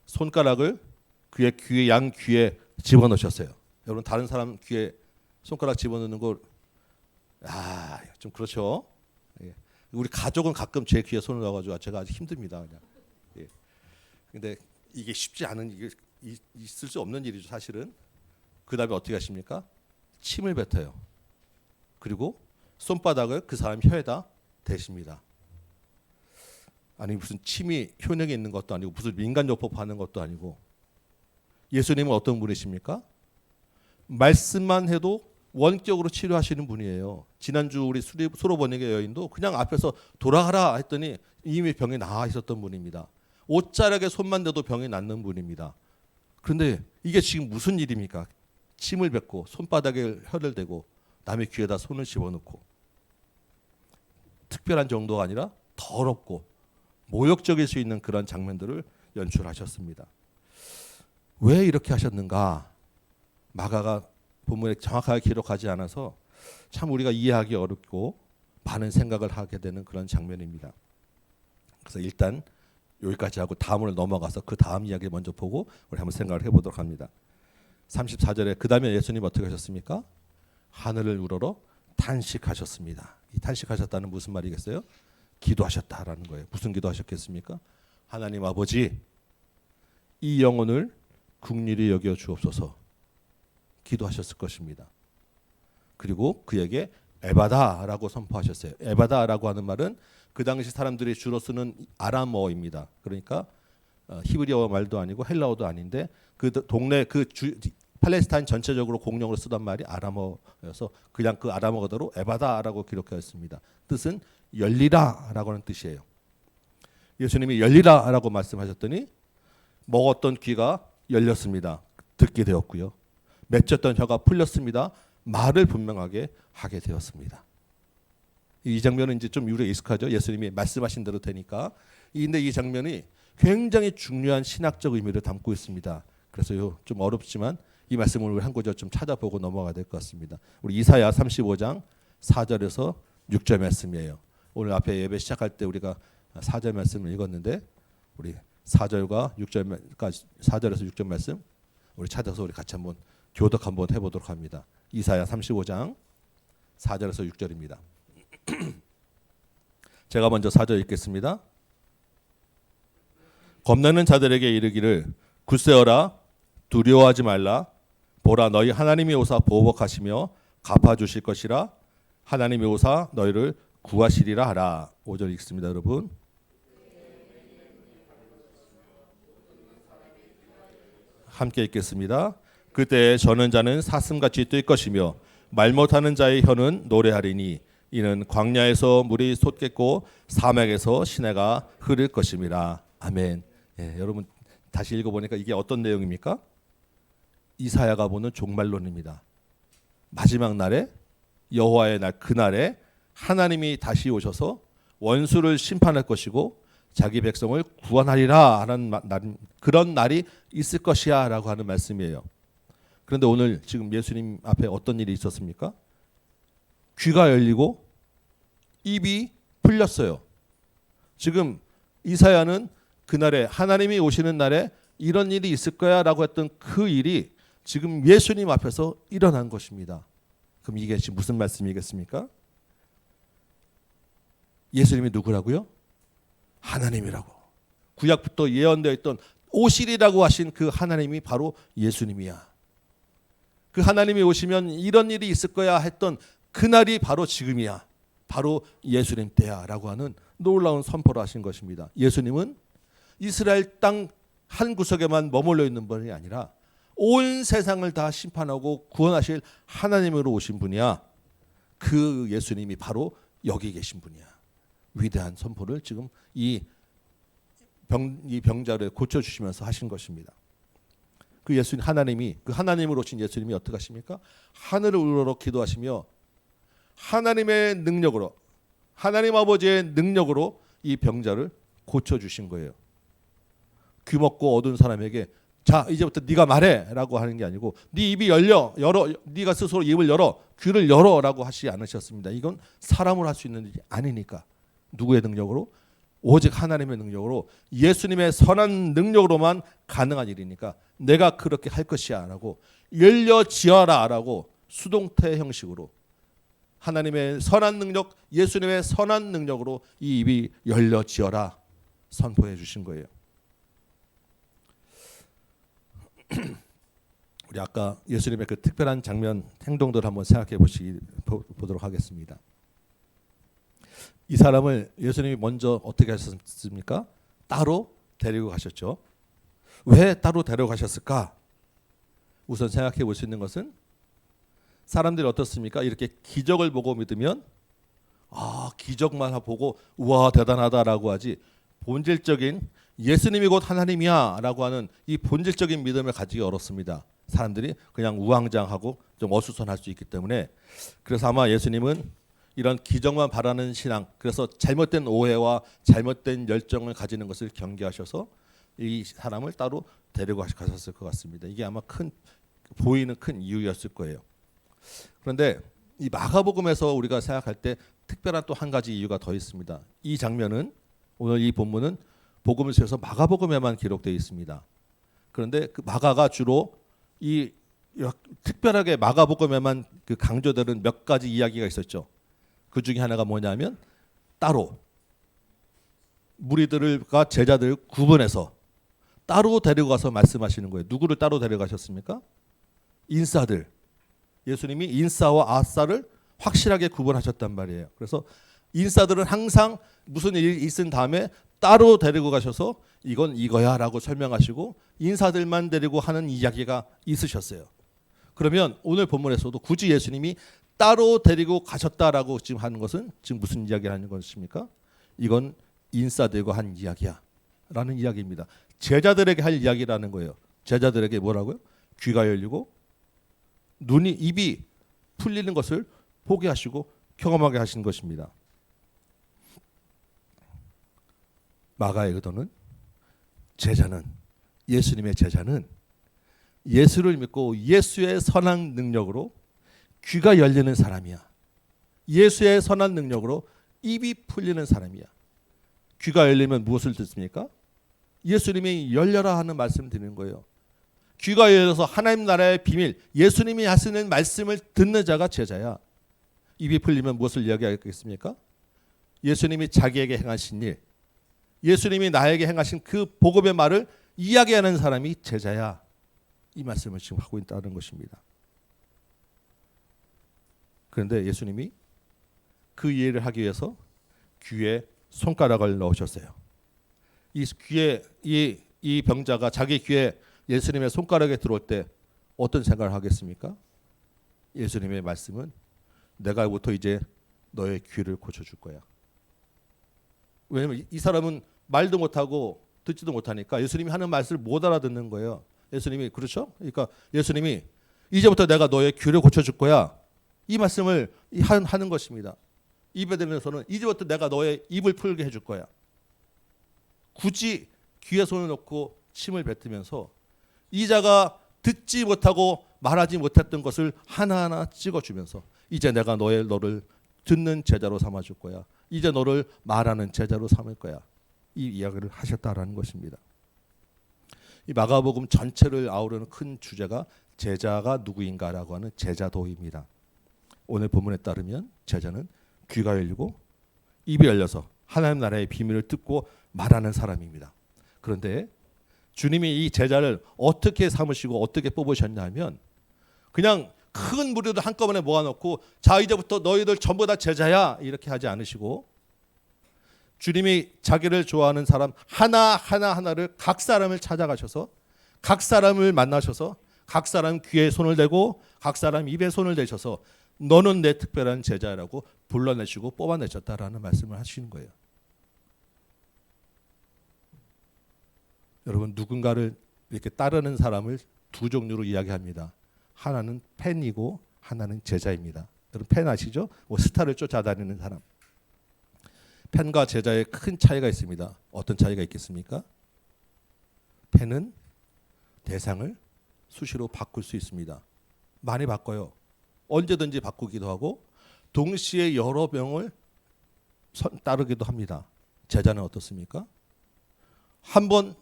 손가락을 그의 귀에, 양 귀에 집어넣으셨어요. 여러분 다른 사람 귀에 손가락 집어넣는 거 좀 그렇죠. 예. 우리 가족은 가끔 제 귀에 손을 넣어가지고 제가 아주 힘듭니다. 그냥. 예. 근데 이게 쉽지 않은, 이게 있을 수 없는 일이죠 사실은. 그 다음에 어떻게 하십니까? 침을 뱉어요. 그리고 손바닥을 그 사람 혀에다 대십니다. 아니 무슨 침이 효능이 있는 것도 아니고 무슨 민간요법 하는 것도 아니고, 예수님은 어떤 분이십니까? 말씀만 해도 원격으로 치료하시는 분이에요. 지난주 우리 수로번역의 여인도 그냥 앞에서 돌아가라 했더니 이미 병이 나아 있었던 분입니다. 옷자락에 손만 대도 병이 낫는 분입니다. 그런데 이게 지금 무슨 일입니까? 침을 뱉고 손바닥에 혀를 대고 남의 귀에다 손을 집어넣고, 특별한 정도가 아니라 더럽고 모욕적일 수 있는 그런 장면들을 연출하셨습니다. 왜 이렇게 하셨는가? 마가가 본문에 정확하게 기록하지 않아서 참 우리가 이해하기 어렵고 많은 생각을 하게 되는 그런 장면입니다. 그래서 일단 여기까지 하고 다음으로 넘어가서 그 다음 이야기 먼저 보고 우리 한번 생각을 해보도록 합니다. 34절에 그 다음에 예수님 어떻게 하셨습니까? 하늘을 우러러 탄식하셨습니다. 이 탄식하셨다는 무슨 말이겠어요? 기도하셨다라는 거예요. 무슨 기도하셨겠습니까? 하나님 아버지, 이 영혼을 긍휼히 여겨 주옵소서 기도하셨을 것입니다. 그리고 그에게 에바다라고 선포하셨어요. 에바다라고 하는 말은 그 당시 사람들이 주로 쓰는 아람어입니다. 그러니까 히브리어 말도 아니고 헬라어도 아닌데 그 동네 팔레스타인 전체적으로 공용으로 쓰던 말이 아람어여서 그냥 그 아람어 그대로 에바다라고 기록하였습니다. 뜻은 열리라라고 하는 뜻이에요. 예수님이 열리라라고 말씀하셨더니 먹었던 귀가 열렸습니다. 듣게 되었고요. 맺혔던 혀가 풀렸습니다. 말을 분명하게 하게 되었습니다. 이 장면은 이제 좀 우리가 익숙하죠. 예수님이 말씀하신 대로 되니까. 근데 이 장면이 굉장히 중요한 신학적 의미를 담고 있습니다. 그래서 좀 어렵지만 이 말씀을 우리 한 구절 좀 찾아보고 넘어가야 될 것 같습니다. 우리 이사야 35장 4절에서 6절 말씀이에요. 오늘 앞에 예배 시작할 때 우리가 4절 말씀을 읽었는데 우리 4절과 6절까지 4절에서 6절 말씀 우리 찾아서 우리 같이 한번 교독 한번 해보도록 합니다. 이사야 35장 4절에서 6절입니다. 제가 먼저 4절 읽겠습니다. 겁내는 자들에게 이르기를 굳세어라 두려워하지 말라 보라 너희 하나님이 오사 보복하시며 갚아주실 것이라 하나님이 오사 너희를 구하시리라 하라. 5절 읽습니다. 여러분 함께 읽겠습니다. 그때 저는 자는 사슴같이 뛸 것이며 말 못하는 자의 혀는 노래하리니 이는 광야에서 물이 솟겠고 사막에서 시내가 흐를 것임이라. 아멘. 예, 여러분 다시 읽어보니까 이게 어떤 내용입니까? 이사야가 보는 종말론입니다. 마지막 날에 여호와의 날 그날에 하나님이 다시 오셔서 원수를 심판할 것이고 자기 백성을 구원하리라 하는 그런 날이 있을 것이야 라고 하는 말씀이에요. 그런데 오늘 지금 예수님 앞에 어떤 일이 있었습니까? 귀가 열리고 입이 풀렸어요. 지금 이사야는 그날에 하나님이 오시는 날에 이런 일이 있을 거야 라고 했던 그 일이 지금 예수님 앞에서 일어난 것입니다. 그럼 이게 지금 무슨 말씀이겠습니까? 예수님이 누구라고요? 하나님이라고. 구약부터 예언되어 있던 오시리라고 하신 그 하나님이 바로 예수님이야. 그 하나님이 오시면 이런 일이 있을 거야 했던 그날이 바로 지금이야. 바로 예수님 때야 라고 하는 놀라운 선포를 하신 것입니다. 예수님은 이스라엘 땅 한 구석에만 머물러 있는 분이 아니라 온 세상을 다 심판하고 구원하실 하나님으로 오신 분이야. 그 예수님이 바로 여기 계신 분이야. 위대한 선포를 지금 이 병자를 고쳐주시면서 하신 것입니다. 그 예수님 하나님이 그 하나님으로 오신 예수님이 어떻게 하십니까? 하늘을 우러러 기도하시며 하나님의 능력으로 하나님 아버지의 능력으로 이 병자를 고쳐주신 거예요. 귀 먹고 어두운 사람에게 자 이제부터 네가 말해라고 하는 게 아니고 네 입이 열어 네가 스스로 입을 열어 귀를 열어라고 하시지 않으셨습니다. 이건 사람으로 할 수 있는 일이 아니니까 누구의 능력으로? 오직 하나님의 능력으로 예수님의 선한 능력으로만 가능한 일이니까 내가 그렇게 할 것이야 라고 열려지어라 라고 수동태 형식으로 하나님의 선한 능력 예수님의 선한 능력으로 이 입이 열려지어라 선포해 주신 거예요. 우리 아까 예수님의 그 특별한 장면 행동들 한번 생각해 보도록 하겠습니다. 이 사람을 예수님이 먼저 어떻게 하셨습니까? 따로 데리고 가셨죠. 왜 따로 데려가셨을까? 우선 생각해 볼 수 있는 것은 사람들이 어떻습니까? 이렇게 기적을 보고 믿으면 기적만 보고 우와 대단하다라고 하지 본질적인 예수님이 곧 하나님이야 라고 하는 이 본질적인 믿음을 가지기 어렵습니다. 사람들이 그냥 우왕좌왕하고 좀 어수선할 수 있기 때문에 그래서 아마 예수님은 이런 기적만 바라는 신앙 그래서 잘못된 오해와 잘못된 열정을 가지는 것을 경계하셔서 이 사람을 따로 데리고 가셨을 것 같습니다. 이게 아마 보이는 큰 이유였을 거예요. 그런데 이 마가복음에서 우리가 생각할 때 특별한 또 한 가지 이유가 더 있습니다. 이 장면은 오늘 이 본문은 복음을 쓰여서 마가복음에만 기록되어 있습니다. 그런데 그 마가가 주로 이 특별하게 마가복음에만 그 강조되는 몇 가지 이야기가 있었죠. 그 중에 하나가 뭐냐면 따로 무리들과 제자들 구분해서 따로 데려가서 말씀하시는 거예요. 누구를 따로 데려가셨습니까? 인싸들. 예수님이 인싸와 아싸를 확실하게 구분하셨단 말이에요. 그래서 인싸들은 항상 무슨 일이 있은 다음에 따로 데리고 가셔서 이건 이거야 라고 설명하시고 인사들만 데리고 하는 이야기가 있으셨어요. 그러면 오늘 본문에서도 굳이 예수님이 따로 데리고 가셨다라고 지금 하는 것은 지금 무슨 이야기를 하는 것입니까? 이건 인싸들과 한 이야기야 라는 이야기입니다. 제자들에게 할 이야기라는 거예요. 제자들에게 뭐라고요? 귀가 열리고 입이 풀리는 것을 보게 하시고 경험하게 하신 것입니다. 마가의 의도는 예수님의 제자는 예수를 믿고 예수의 선한 능력으로 귀가 열리는 사람이야. 예수의 선한 능력으로 입이 풀리는 사람이야. 귀가 열리면 무엇을 듣습니까? 예수님이 열려라 하는 말씀을 드리는 거예요. 귀가 열려서 하나님 나라의 비밀, 예수님이 하시는 말씀을 듣는 자가 제자야. 입이 풀리면 무엇을 이야기하겠습니까? 예수님이 자기에게 행하신 일, 예수님이 나에게 행하신 그 복음의 말을 이야기하는 사람이 제자야. 이 말씀을 지금 하고 있다는 것입니다. 그런데 예수님이 그 이해를 하기 위해서 귀에 손가락을 넣으셨어요. 이 병자가 자기 귀에 예수님의 손가락에 들어올 때 어떤 생각을 하겠습니까? 예수님의 말씀은 내가부터 이제 너의 귀를 고쳐줄 거야. 왜냐하면 이 사람은 말도 못하고 듣지도 못하니까 예수님이 하는 말씀을 못 알아듣는 거예요. 예수님이 그렇죠? 그러니까 예수님이 이제부터 내가 너의 귀를 고쳐줄 거야. 이 말씀을 하는 것입니다. 입에 대면서는 이제부터 내가 너의 입을 풀게 해줄 거야. 굳이 귀에 손을 넣고 침을 뱉으면서 이 자가 듣지 못하고 말하지 못했던 것을 하나하나 찍어주면서 이제 내가 너를 듣는 제자로 삼아줄 거야. 이제 너를 말하는 제자로 삼을 거야. 이 이야기를 하셨다라는 것입니다. 이 마가복음 전체를 아우르는 큰 주제가 제자가 누구인가라고 하는 제자도입니다. 오늘 본문에 따르면 제자는 귀가 열리고 입이 열려서 하나님 나라의 비밀을 듣고 말하는 사람입니다. 그런데 주님이 이 제자를 어떻게 삼으시고 어떻게 뽑으셨냐면 그냥 큰 무리들 한꺼번에 모아놓고 자 이제부터 너희들 전부 다 제자야 이렇게 하지 않으시고 주님이 자기를 좋아하는 사람 하나를 각 사람을 찾아가셔서 각 사람을 만나셔서 각 사람 귀에 손을 대고 각 사람 입에 손을 대셔서 너는 내 특별한 제자라고 불러내시고 뽑아내셨다라는 말씀을 하시는 거예요. 여러분 누군가를 이렇게 따르는 사람을 두 종류로 이야기합니다. 하나는 팬이고 하나는 제자입니다. 여러분 팬 아시죠? 스타를 쫓아다니는 사람. 팬과 제자의 큰 차이가 있습니다. 어떤 차이가 있겠습니까? 팬은 대상을 수시로 바꿀 수 있습니다. 많이 바꿔요. 언제든지 바꾸기도 하고 동시에 여러 명을 따르기도 합니다. 제자는 어떻습니까? 한 번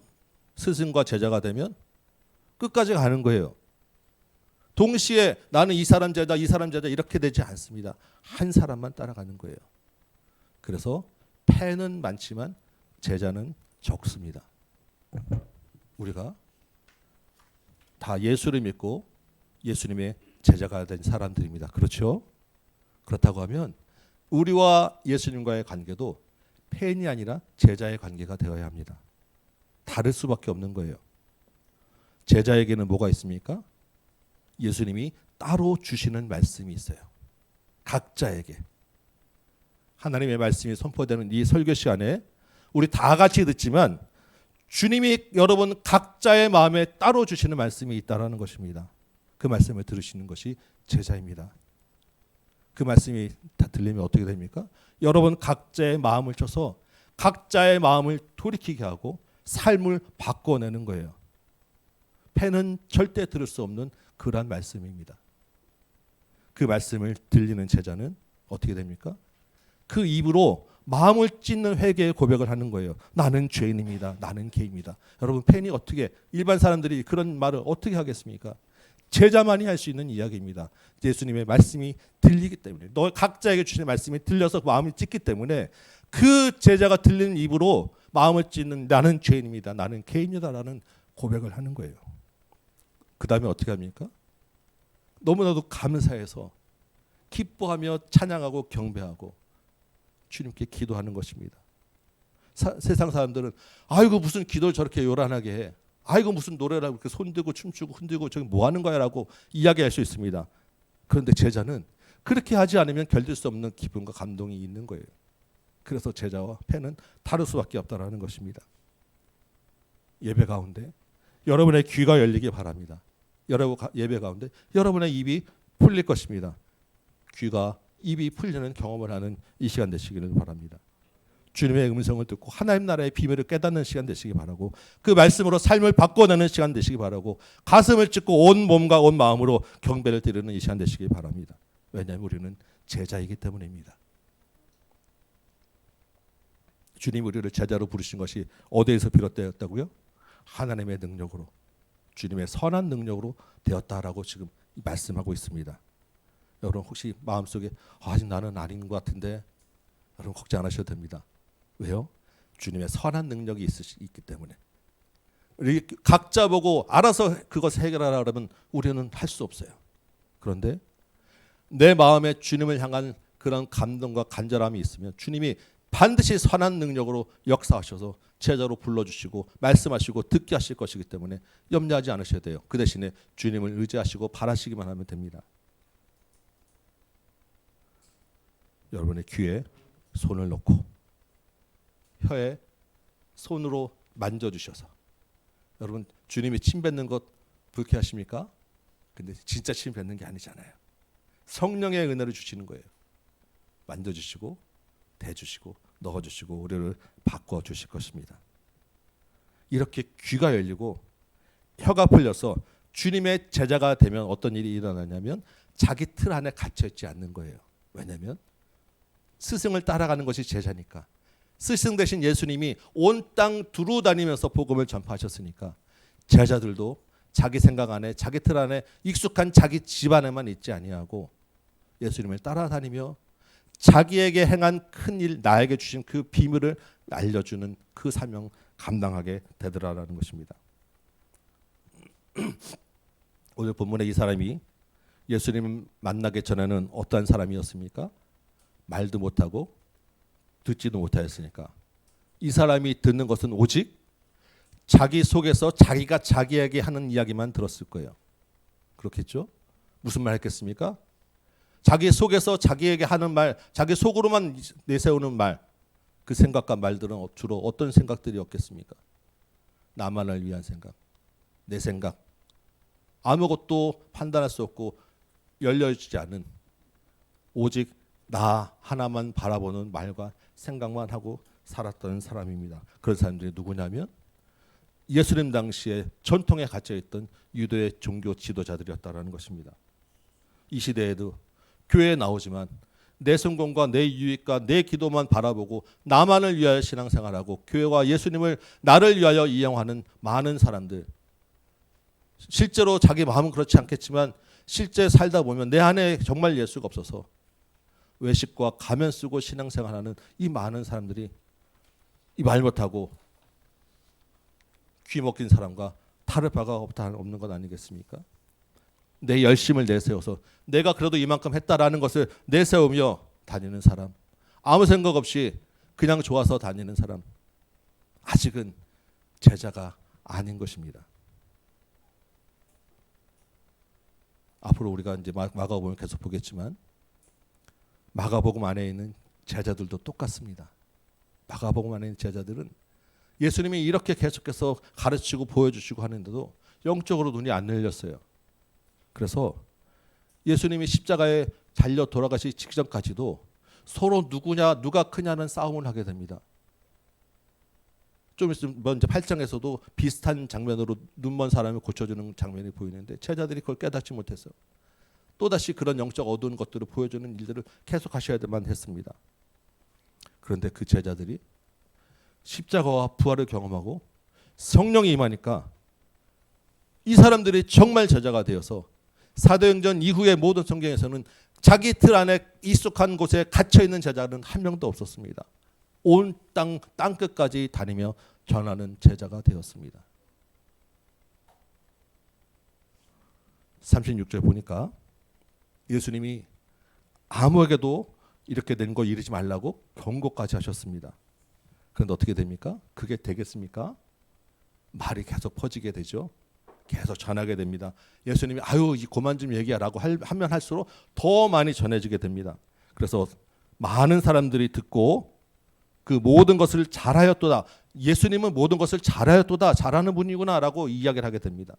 스승과 제자가 되면 끝까지 가는 거예요. 동시에 나는 이 사람 제자 이렇게 되지 않습니다. 한 사람만 따라가는 거예요. 그래서 팬은 많지만 제자는 적습니다. 우리가 다 예수를 믿고 예수님의 제자가 된 사람들입니다. 그렇죠? 그렇다고 하면 우리와 예수님과의 관계도 팬이 아니라 제자의 관계가 되어야 합니다. 다를 수밖에 없는 거예요. 제자에게는 뭐가 있습니까? 예수님이 따로 주시는 말씀이 있어요. 각자에게. 하나님의 말씀이 선포되는 이 설교 시간에 우리 다 같이 듣지만 주님이 여러분 각자의 마음에 따로 주시는 말씀이 있다라는 것입니다. 그 말씀을 들으시는 것이 제자입니다. 그 말씀이 다 들리면 어떻게 됩니까? 여러분 각자의 마음을 쳐서 각자의 마음을 돌이키게 하고 삶을 바꿔내는 거예요. 팬은 절대 들을 수 없는 그러한 말씀입니다. 그 말씀을 들리는 제자는 어떻게 됩니까? 그 입으로 마음을 찢는 회개의 고백을 하는 거예요. 나는 죄인입니다. 나는 개입니다. 여러분 팬이 어떻게 일반 사람들이 그런 말을 어떻게 하겠습니까? 제자만이 할 수 있는 이야기입니다. 예수님의 말씀이 들리기 때문에 너 각자에게 주신 말씀이 들려서 마음이 찢기 때문에 그 제자가 들리는 입으로 마음을 찢는 나는 죄인입니다. 나는 개입니다라는 고백을 하는 거예요. 그 다음에 어떻게 합니까? 너무나도 감사해서 기뻐하며 찬양하고 경배하고 주님께 기도하는 것입니다. 세상 사람들은 아이고 무슨 기도를 저렇게 요란하게 해. 아이고 무슨 노래라고 이렇게 손들고 춤추고 흔들고 저기 뭐 하는 거야 라고 이야기할 수 있습니다. 그런데 제자는 그렇게 하지 않으면 견딜 수 없는 기쁨과 감동이 있는 거예요. 그래서 제자와 팬은 다를 수밖에 없다라는 것입니다. 예배 가운데 여러분의 귀가 열리기 바랍니다. 여러분 예배 가운데 여러분의 입이 풀릴 것입니다. 귀가 입이 풀리는 경험을 하는 이 시간 되시기를 바랍니다. 주님의 음성을 듣고 하나님 나라의 비밀을 깨닫는 시간 되시기 바라고 그 말씀으로 삶을 바꿔내는 시간 되시기 바라고 가슴을 찢고 온 몸과 온 마음으로 경배를 드리는 이 시간 되시기 바랍니다. 왜냐하면 우리는 제자이기 때문입니다. 주님 우리를 제자로 부르신 것이 어디에서 비롯되었다고요? 하나님의 능력으로, 주님의 선한 능력으로 되었다라고 지금 말씀하고 있습니다. 여러분 혹시 마음속에 아직 나는 아닌 것 같은데, 여러분 걱정 안 하셔도 됩니다. 왜요? 주님의 선한 능력이 있기 때문에. 우리 각자 보고 알아서 그것을 해결하라 그러면 우리는 할 수 없어요. 그런데 내 마음에 주님을 향한 그런 감동과 간절함이 있으면 주님이 반드시 선한 능력으로 역사하셔서 제자로 불러주시고 말씀하시고 듣게 하실 것이기 때문에 염려하지 않으셔야 돼요. 그 대신에 주님을 의지하시고 바라시기만 하면 됩니다. 여러분의 귀에 손을 놓고 혀에 손으로 만져주셔서, 여러분 주님이 침 뱉는 것 불쾌하십니까? 근데 진짜 침 뱉는 게 아니잖아요. 성령의 은혜를 주시는 거예요. 만져주시고 대주시고 넣어주시고 우리를 바꿔주실 것입니다. 이렇게 귀가 열리고 혀가 풀려서 주님의 제자가 되면 어떤 일이 일어나냐면 자기 틀 안에 갇혀있지 않는 거예요. 왜냐하면 스승을 따라가는 것이 제자니까. 스승 대신 예수님이 온 땅 두루 다니면서 복음을 전파하셨으니까 제자들도 자기 생각 안에 자기 틀 안에 익숙한 자기 집 안에만 있지 아니하고 예수님을 따라다니며 자기에게 행한 큰일, 나에게 주신 그 비밀을 알려주는 그 사명 감당하게 되더라라는 것입니다. 오늘 본문에 이 사람이 예수님 만나기 전에는 어떠한 사람이었습니까? 말도 못하고 듣지도 못하였으니까 이 사람이 듣는 것은 오직 자기 속에서 자기가 자기에게 하는 이야기만 들었을 거예요. 그렇겠죠? 무슨 말 했겠습니까? 자기 속에서 자기에게 하는 말, 자기 속으로만 내세우는 말, 그 생각과 말들은 주로 어떤 생각들이었겠습니까? 나만을 위한 생각, 내 생각, 아무것도 판단할 수 없고 열려지지 않은 오직 나 하나만 바라보는 말과 생각만 하고 살았던 사람입니다. 그런 사람들이 누구냐면 예수님 당시에 전통에 갇혀있던 유대의 종교 지도자들이었다라는 것입니다. 이 시대에도 교회에 나오지만 내 성공과 내 유익과 내 기도만 바라보고 나만을 위하여 신앙생활하고 교회와 예수님을 나를 위하여 이용하는 많은 사람들, 실제로 자기 마음은 그렇지 않겠지만 실제 살다 보면 내 안에 정말 예수가 없어서 외식과 가면 쓰고 신앙생활하는 이 많은 사람들이 이 말 못하고 귀 먹긴 사람과 다를 바가 없는 것 아니겠습니까? 내 열심을 내세워서 내가 그래도 이만큼 했다라는 것을 내세우며 다니는 사람, 아무 생각 없이 그냥 좋아서 다니는 사람, 아직은 제자가 아닌 것입니다. 앞으로 우리가 이제 마가복음을 계속 보겠지만 마가복음 안에 있는 제자들도 똑같습니다. 마가복음 안에 있는 제자들은 예수님이 이렇게 계속해서 가르치고 보여주시고 하는데도 영적으로 눈이 안 열렸어요. 그래서 예수님이 십자가에 달려 돌아가시기 직전까지도 서로 누가 크냐는 싸움을 하게 됩니다. 좀 있으면 먼저 8장에서도 비슷한 장면으로 눈먼 사람을 고쳐주는 장면이 보이는데 제자들이 그걸 깨닫지 못해서 또다시 그런 영적 어두운 것들을 보여주는 일들을 계속 하셔야만 했습니다. 그런데 그 제자들이 십자가와 부활을 경험하고 성령이 임하니까 이 사람들이 정말 제자가 되어서 사도행전 이후의 모든 성경에서는 자기 틀 안에 익숙한 곳에 갇혀있는 제자는 한 명도 없었습니다. 온 땅끝까지 다니며 전하는 제자가 되었습니다. 36절 보니까 예수님이 아무에게도 이렇게 된 거 이르지 말라고 경고까지 하셨습니다. 그런데 어떻게 됩니까? 그게 되겠습니까? 말이 계속 퍼지게 되죠. 계속 전하게 됩니다. 예수님이 아유 그만 좀 얘기하라고 하면 할수록 더 많이 전해지게 됩니다. 그래서 많은 사람들이 듣고 그 모든 것을 잘하였도다. 예수님은 모든 것을 잘하였도다. 잘하는 분이구나라고 이야기를 하게 됩니다.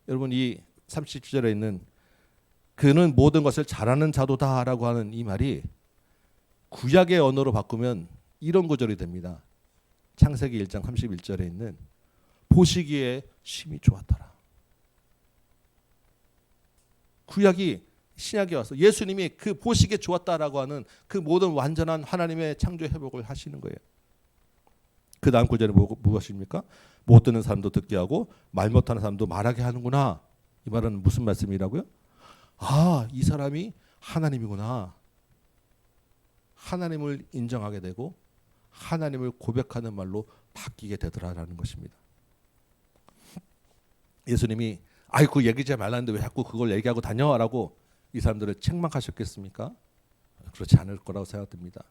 여러분 이 37절에 있는 그는 모든 것을 잘하는 자도다라고 하는 이 말이 구약의 언어로 바꾸면 이런 구절이 됩니다. 창세기 1장 31절에 있는 보시기에 심히 좋았더라. 구약이 신약에 와서 예수님이 그 보시기에 좋았다라고 하는 그 모든 완전한 하나님의 창조 회복을 하시는 거예요. 그 다음 구절은 무엇입니까? 못 듣는 사람도 듣게 하고 말 못하는 사람도 말하게 하는구나. 이 말은 무슨 말씀이라고요? 아, 이 사람이 하나님이구나. 하나님을 인정하게 되고 하나님을 고백하는 말로 바뀌게 되더라라는 것입니다. 예수님이 그 얘기하지 말라는데 왜 자꾸 그걸 얘기하고 다녀라고 이 사람들을 책망하셨겠습니까? 그렇지 않을 거라고 생각됩니다.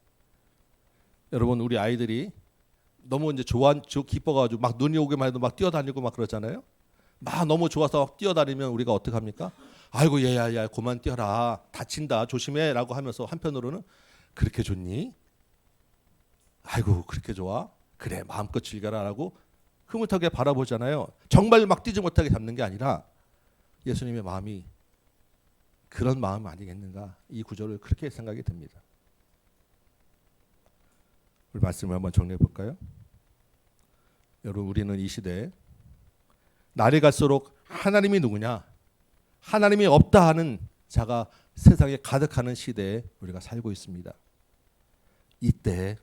여러분, 우리 아이들이 너무 이제 기뻐가지고 막 눈이 오기만 해도 막 뛰어다니고 막 그러잖아요. 막 너무 좋아서 막 뛰어다니면 우리가 어떻게 합니까? 아이고 얘야 그만 뛰어라, 다친다, 조심해라고 하면서 한편으로는 그렇게 좋니? 아이고 그렇게 좋아? 그래 마음껏 즐겨라라고 흐뭇하게 바라보잖아요. 정말 막 뛰지 못하게 잡는 게 아니라 예수님의 마음이 그런 마음 아니겠는가? 이 구절을 그렇게 생각이 듭니다. 우리 말씀을 한번 정리해 볼까요? 여러분, 우리는 이 시대에 날이 갈수록 하나님이 누구냐, 하나님이 없다 하는 자가 세상에 가득하는 시대에 우리가 살고 있습니다. 이때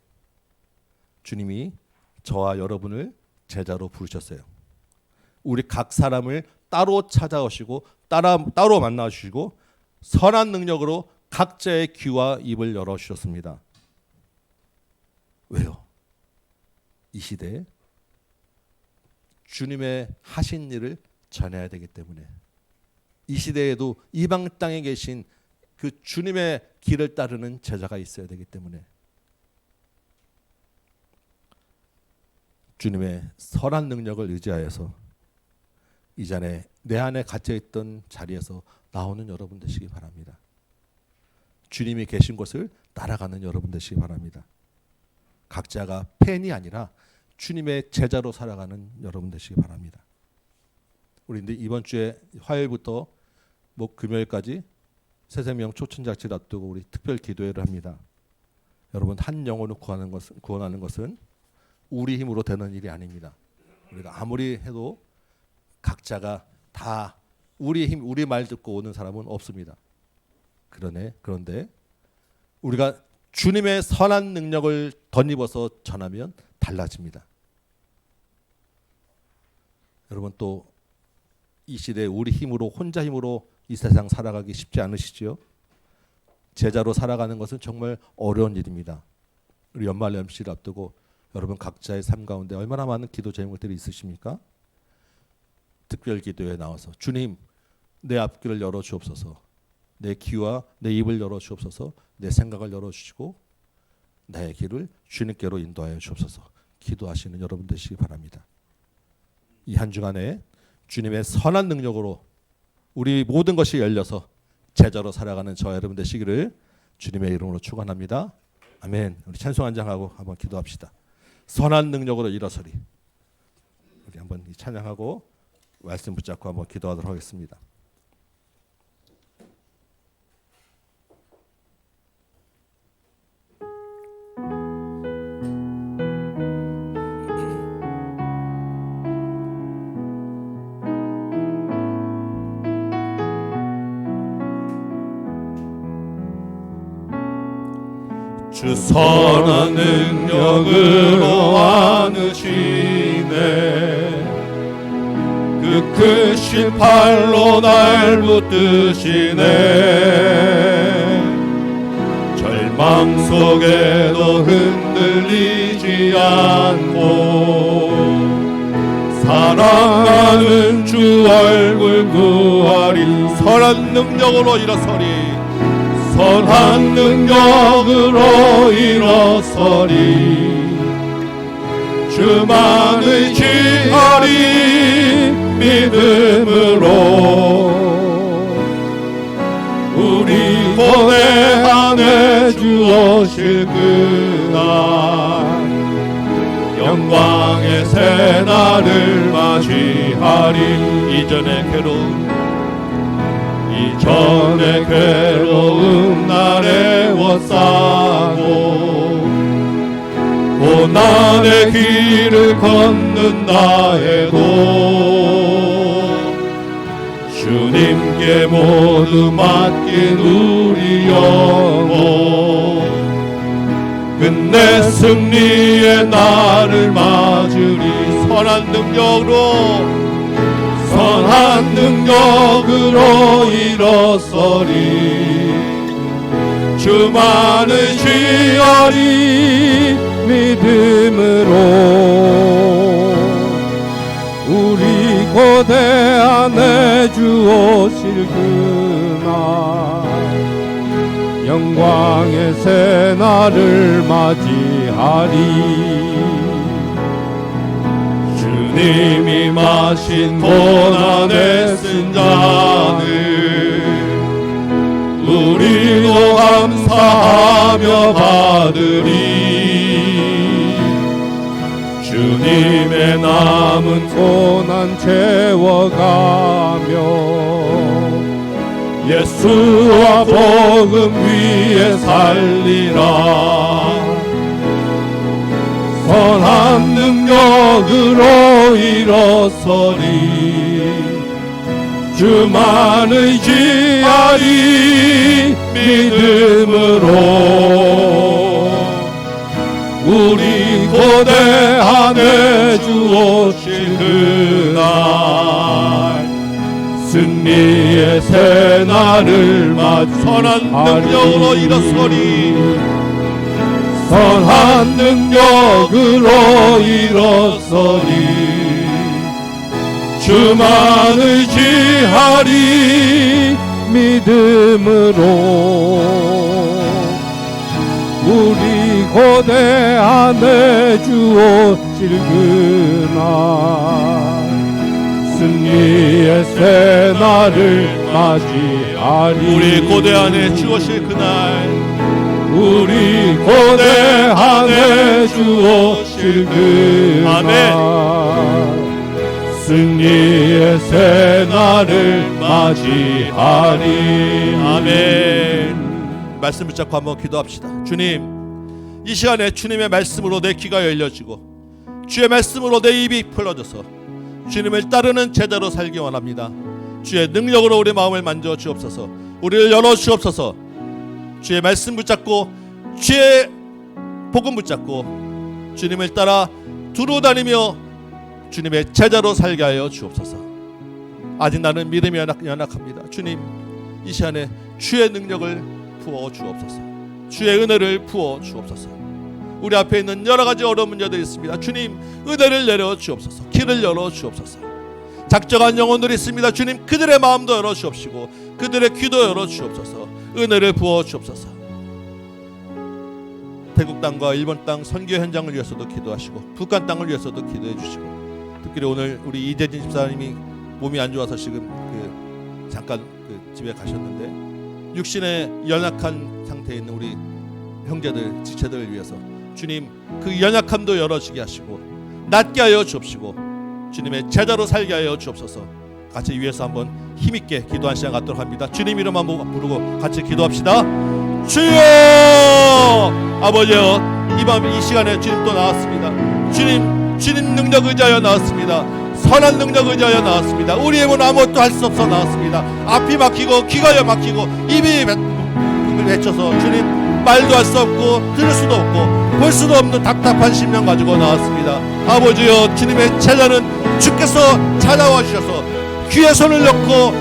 주님이 저와 여러분을 제자로 부르셨어요. 우리 각 사람을 따로 찾아오시고 따로 만나주시고 선한 능력으로 각자의 귀와 입을 열어주셨습니다. 왜요? 이 시대에 주님의 하신 일을 전해야 되기 때문에, 이 시대에도 이방 땅에 계신 그 주님의 길을 따르는 제자가 있어야 되기 때문에, 주님의 선한 능력을 의지하여서 이전에 내 안에 갇혀있던 자리에서 나오는 여러분 되시기 바랍니다. 주님이 계신 곳을 따라가는 여러분 되시기 바랍니다. 각자가 팬이 아니라 주님의 제자로 살아가는 여러분 되시기 바랍니다. 우리 이번 주에 화요일부터 금요일까지 새생명 초천잔치를 앞두고 우리 특별 기도회를 합니다. 여러분, 한 영혼을 구원하는 것은 우리 힘으로 되는 일이 아닙니다. 우리가 아무리 해도 각자가 다 우리 힘, 우리 말 듣고 오는 사람은 없습니다. 그런데 우리가 주님의 선한 능력을 덧입어서 전하면 달라집니다. 여러분, 또 이 시대에 우리 힘으로, 혼자 힘으로 이 세상 살아가기 쉽지 않으시지요? 제자로 살아가는 것은 정말 어려운 일입니다. 우리 연말 MC를 앞두고 여러분 각자의 삶 가운데 얼마나 많은 기도 제목들이 있으십니까? 특별 기도에 나와서 주님, 내 앞길을 열어주옵소서, 내 귀와 내 입을 열어주옵소서, 내 생각을 열어주시고 나의 길을 주님께로 인도하여 주옵소서 기도하시는 여러분 되시기 바랍니다. 이 한 주간에 주님의 선한 능력으로 우리 모든 것이 열려서 제자로 살아가는 저와 여러분 되시기를 주님의 이름으로 축원합니다. 아멘. 우리 찬송 한 장하고 한번 기도합시다. 선한 능력으로 일어서리. 우리 한번 찬양하고 말씀 붙잡고 한번 기도하도록 하겠습니다. 주 선한 능력으로 안으시네. 그 크신 팔로 날 붙드시네. 절망 속에도 흔들리지 않고 사랑하는 주 얼굴 구하리. 선한 능력으로 일어서리. 선한 능력으로 일어서리. 주만 의지하리. 믿음으로 우리 고뇌 안에 주오실 그날 영광의 새날을 맞이하리. 이전의 괴로움 날에 워싸고 고난의 길을 걷는다 해도 주님께 모두 맡긴 우리 영혼 끝내 승리의 날을 맞으리. 선한 능력으로 일어서리. 주만을 취하리 믿음으로. 우리 고대안에 주 오실 그날 영광의 새날을 맞이하리. 주님이 마신 고난의 쓴 잔을 우리도 감사하며 받으리. 주님의 남은 고난 채워가며 예수와 복음 위에 살리라. 선한 능력으로 일어서리. 주만을 의지하리 믿음으로. 우리 고대안에 주 오실 그날 승리의 새날을 맞이하리. 선한 능력으로 일어서리. 선한 능력으로 일어서리. 주만을 의지하리 믿음으로. 우리 고대안에 주 오실 그날 승리의 새날을 맞이하리. 우리 고대안에 주 오실 그날, 우리 고대안에 주 오실 그날 승리의 새날을 맞이하리. 아멘. 말씀 붙잡고 한번 기도합시다. 주님, 이 시간에 주님의 말씀으로 내 귀가 열려지고 주의 말씀으로 내 입이 풀어져서 주님을 따르는 제자로 살기 원합니다. 주의 능력으로 우리 마음을 만져 주옵소서. 우리를 열어 주옵소서. 주의 말씀 붙잡고 주의 복음 붙잡고 주님을 따라 두루 다니며 주님의 제자로 살게 하여 주옵소서. 아직 나는 믿음이 연약합니다. 주님, 이 시간에 주의 능력을 부어 주옵소서. 주의 은혜를 부어 주옵소서. 우리 앞에 있는 여러 가지 어려운 문제들이 있습니다. 주님, 은혜를 내려 주옵소서. 길을 열어 주옵소서. 작정한 영혼들이 있습니다. 주님, 그들의 마음도 열어 주옵시고 그들의 귀도 열어 주옵소서. 은혜를 부어 주옵소서. 태국 땅과 일본 땅 선교 현장을 위해서도 기도하시고 북한 땅을 위해서도 기도해 주시고, 특별히 오늘 우리 이재진 집사님이 몸이 안 좋아서 지금 잠깐 집에 가셨는데, 육신에 연약한 상태에 있는 우리 형제들, 지체들을 위해서 주님 그 연약함도 열어지게 하시고 낫게 하여 주옵시고 주님의 제자로 살게 하여 주옵소서. 같이 위에서 한번 힘있게 기도한 시간 갖도록 합니다. 주님 이름만 부르고 같이 기도합시다. 주여! 아버지여, 이 시간에 주님 또 나왔습니다. 주님 능력 의지하여 나왔습니다. 선한 능력 의지하여 나왔습니다. 우리의 몸은 아무것도 할 수 없어 나왔습니다. 앞이 막히고 귀가 막히고 입이 맺혀서 주님 말도 할 수 없고 들을 수도 없고 볼 수도 없는 답답한 심령 가지고 나왔습니다. 아버지여, 주님의 제자는 주께서 찾아와 주셔서 귀에 손을 넣고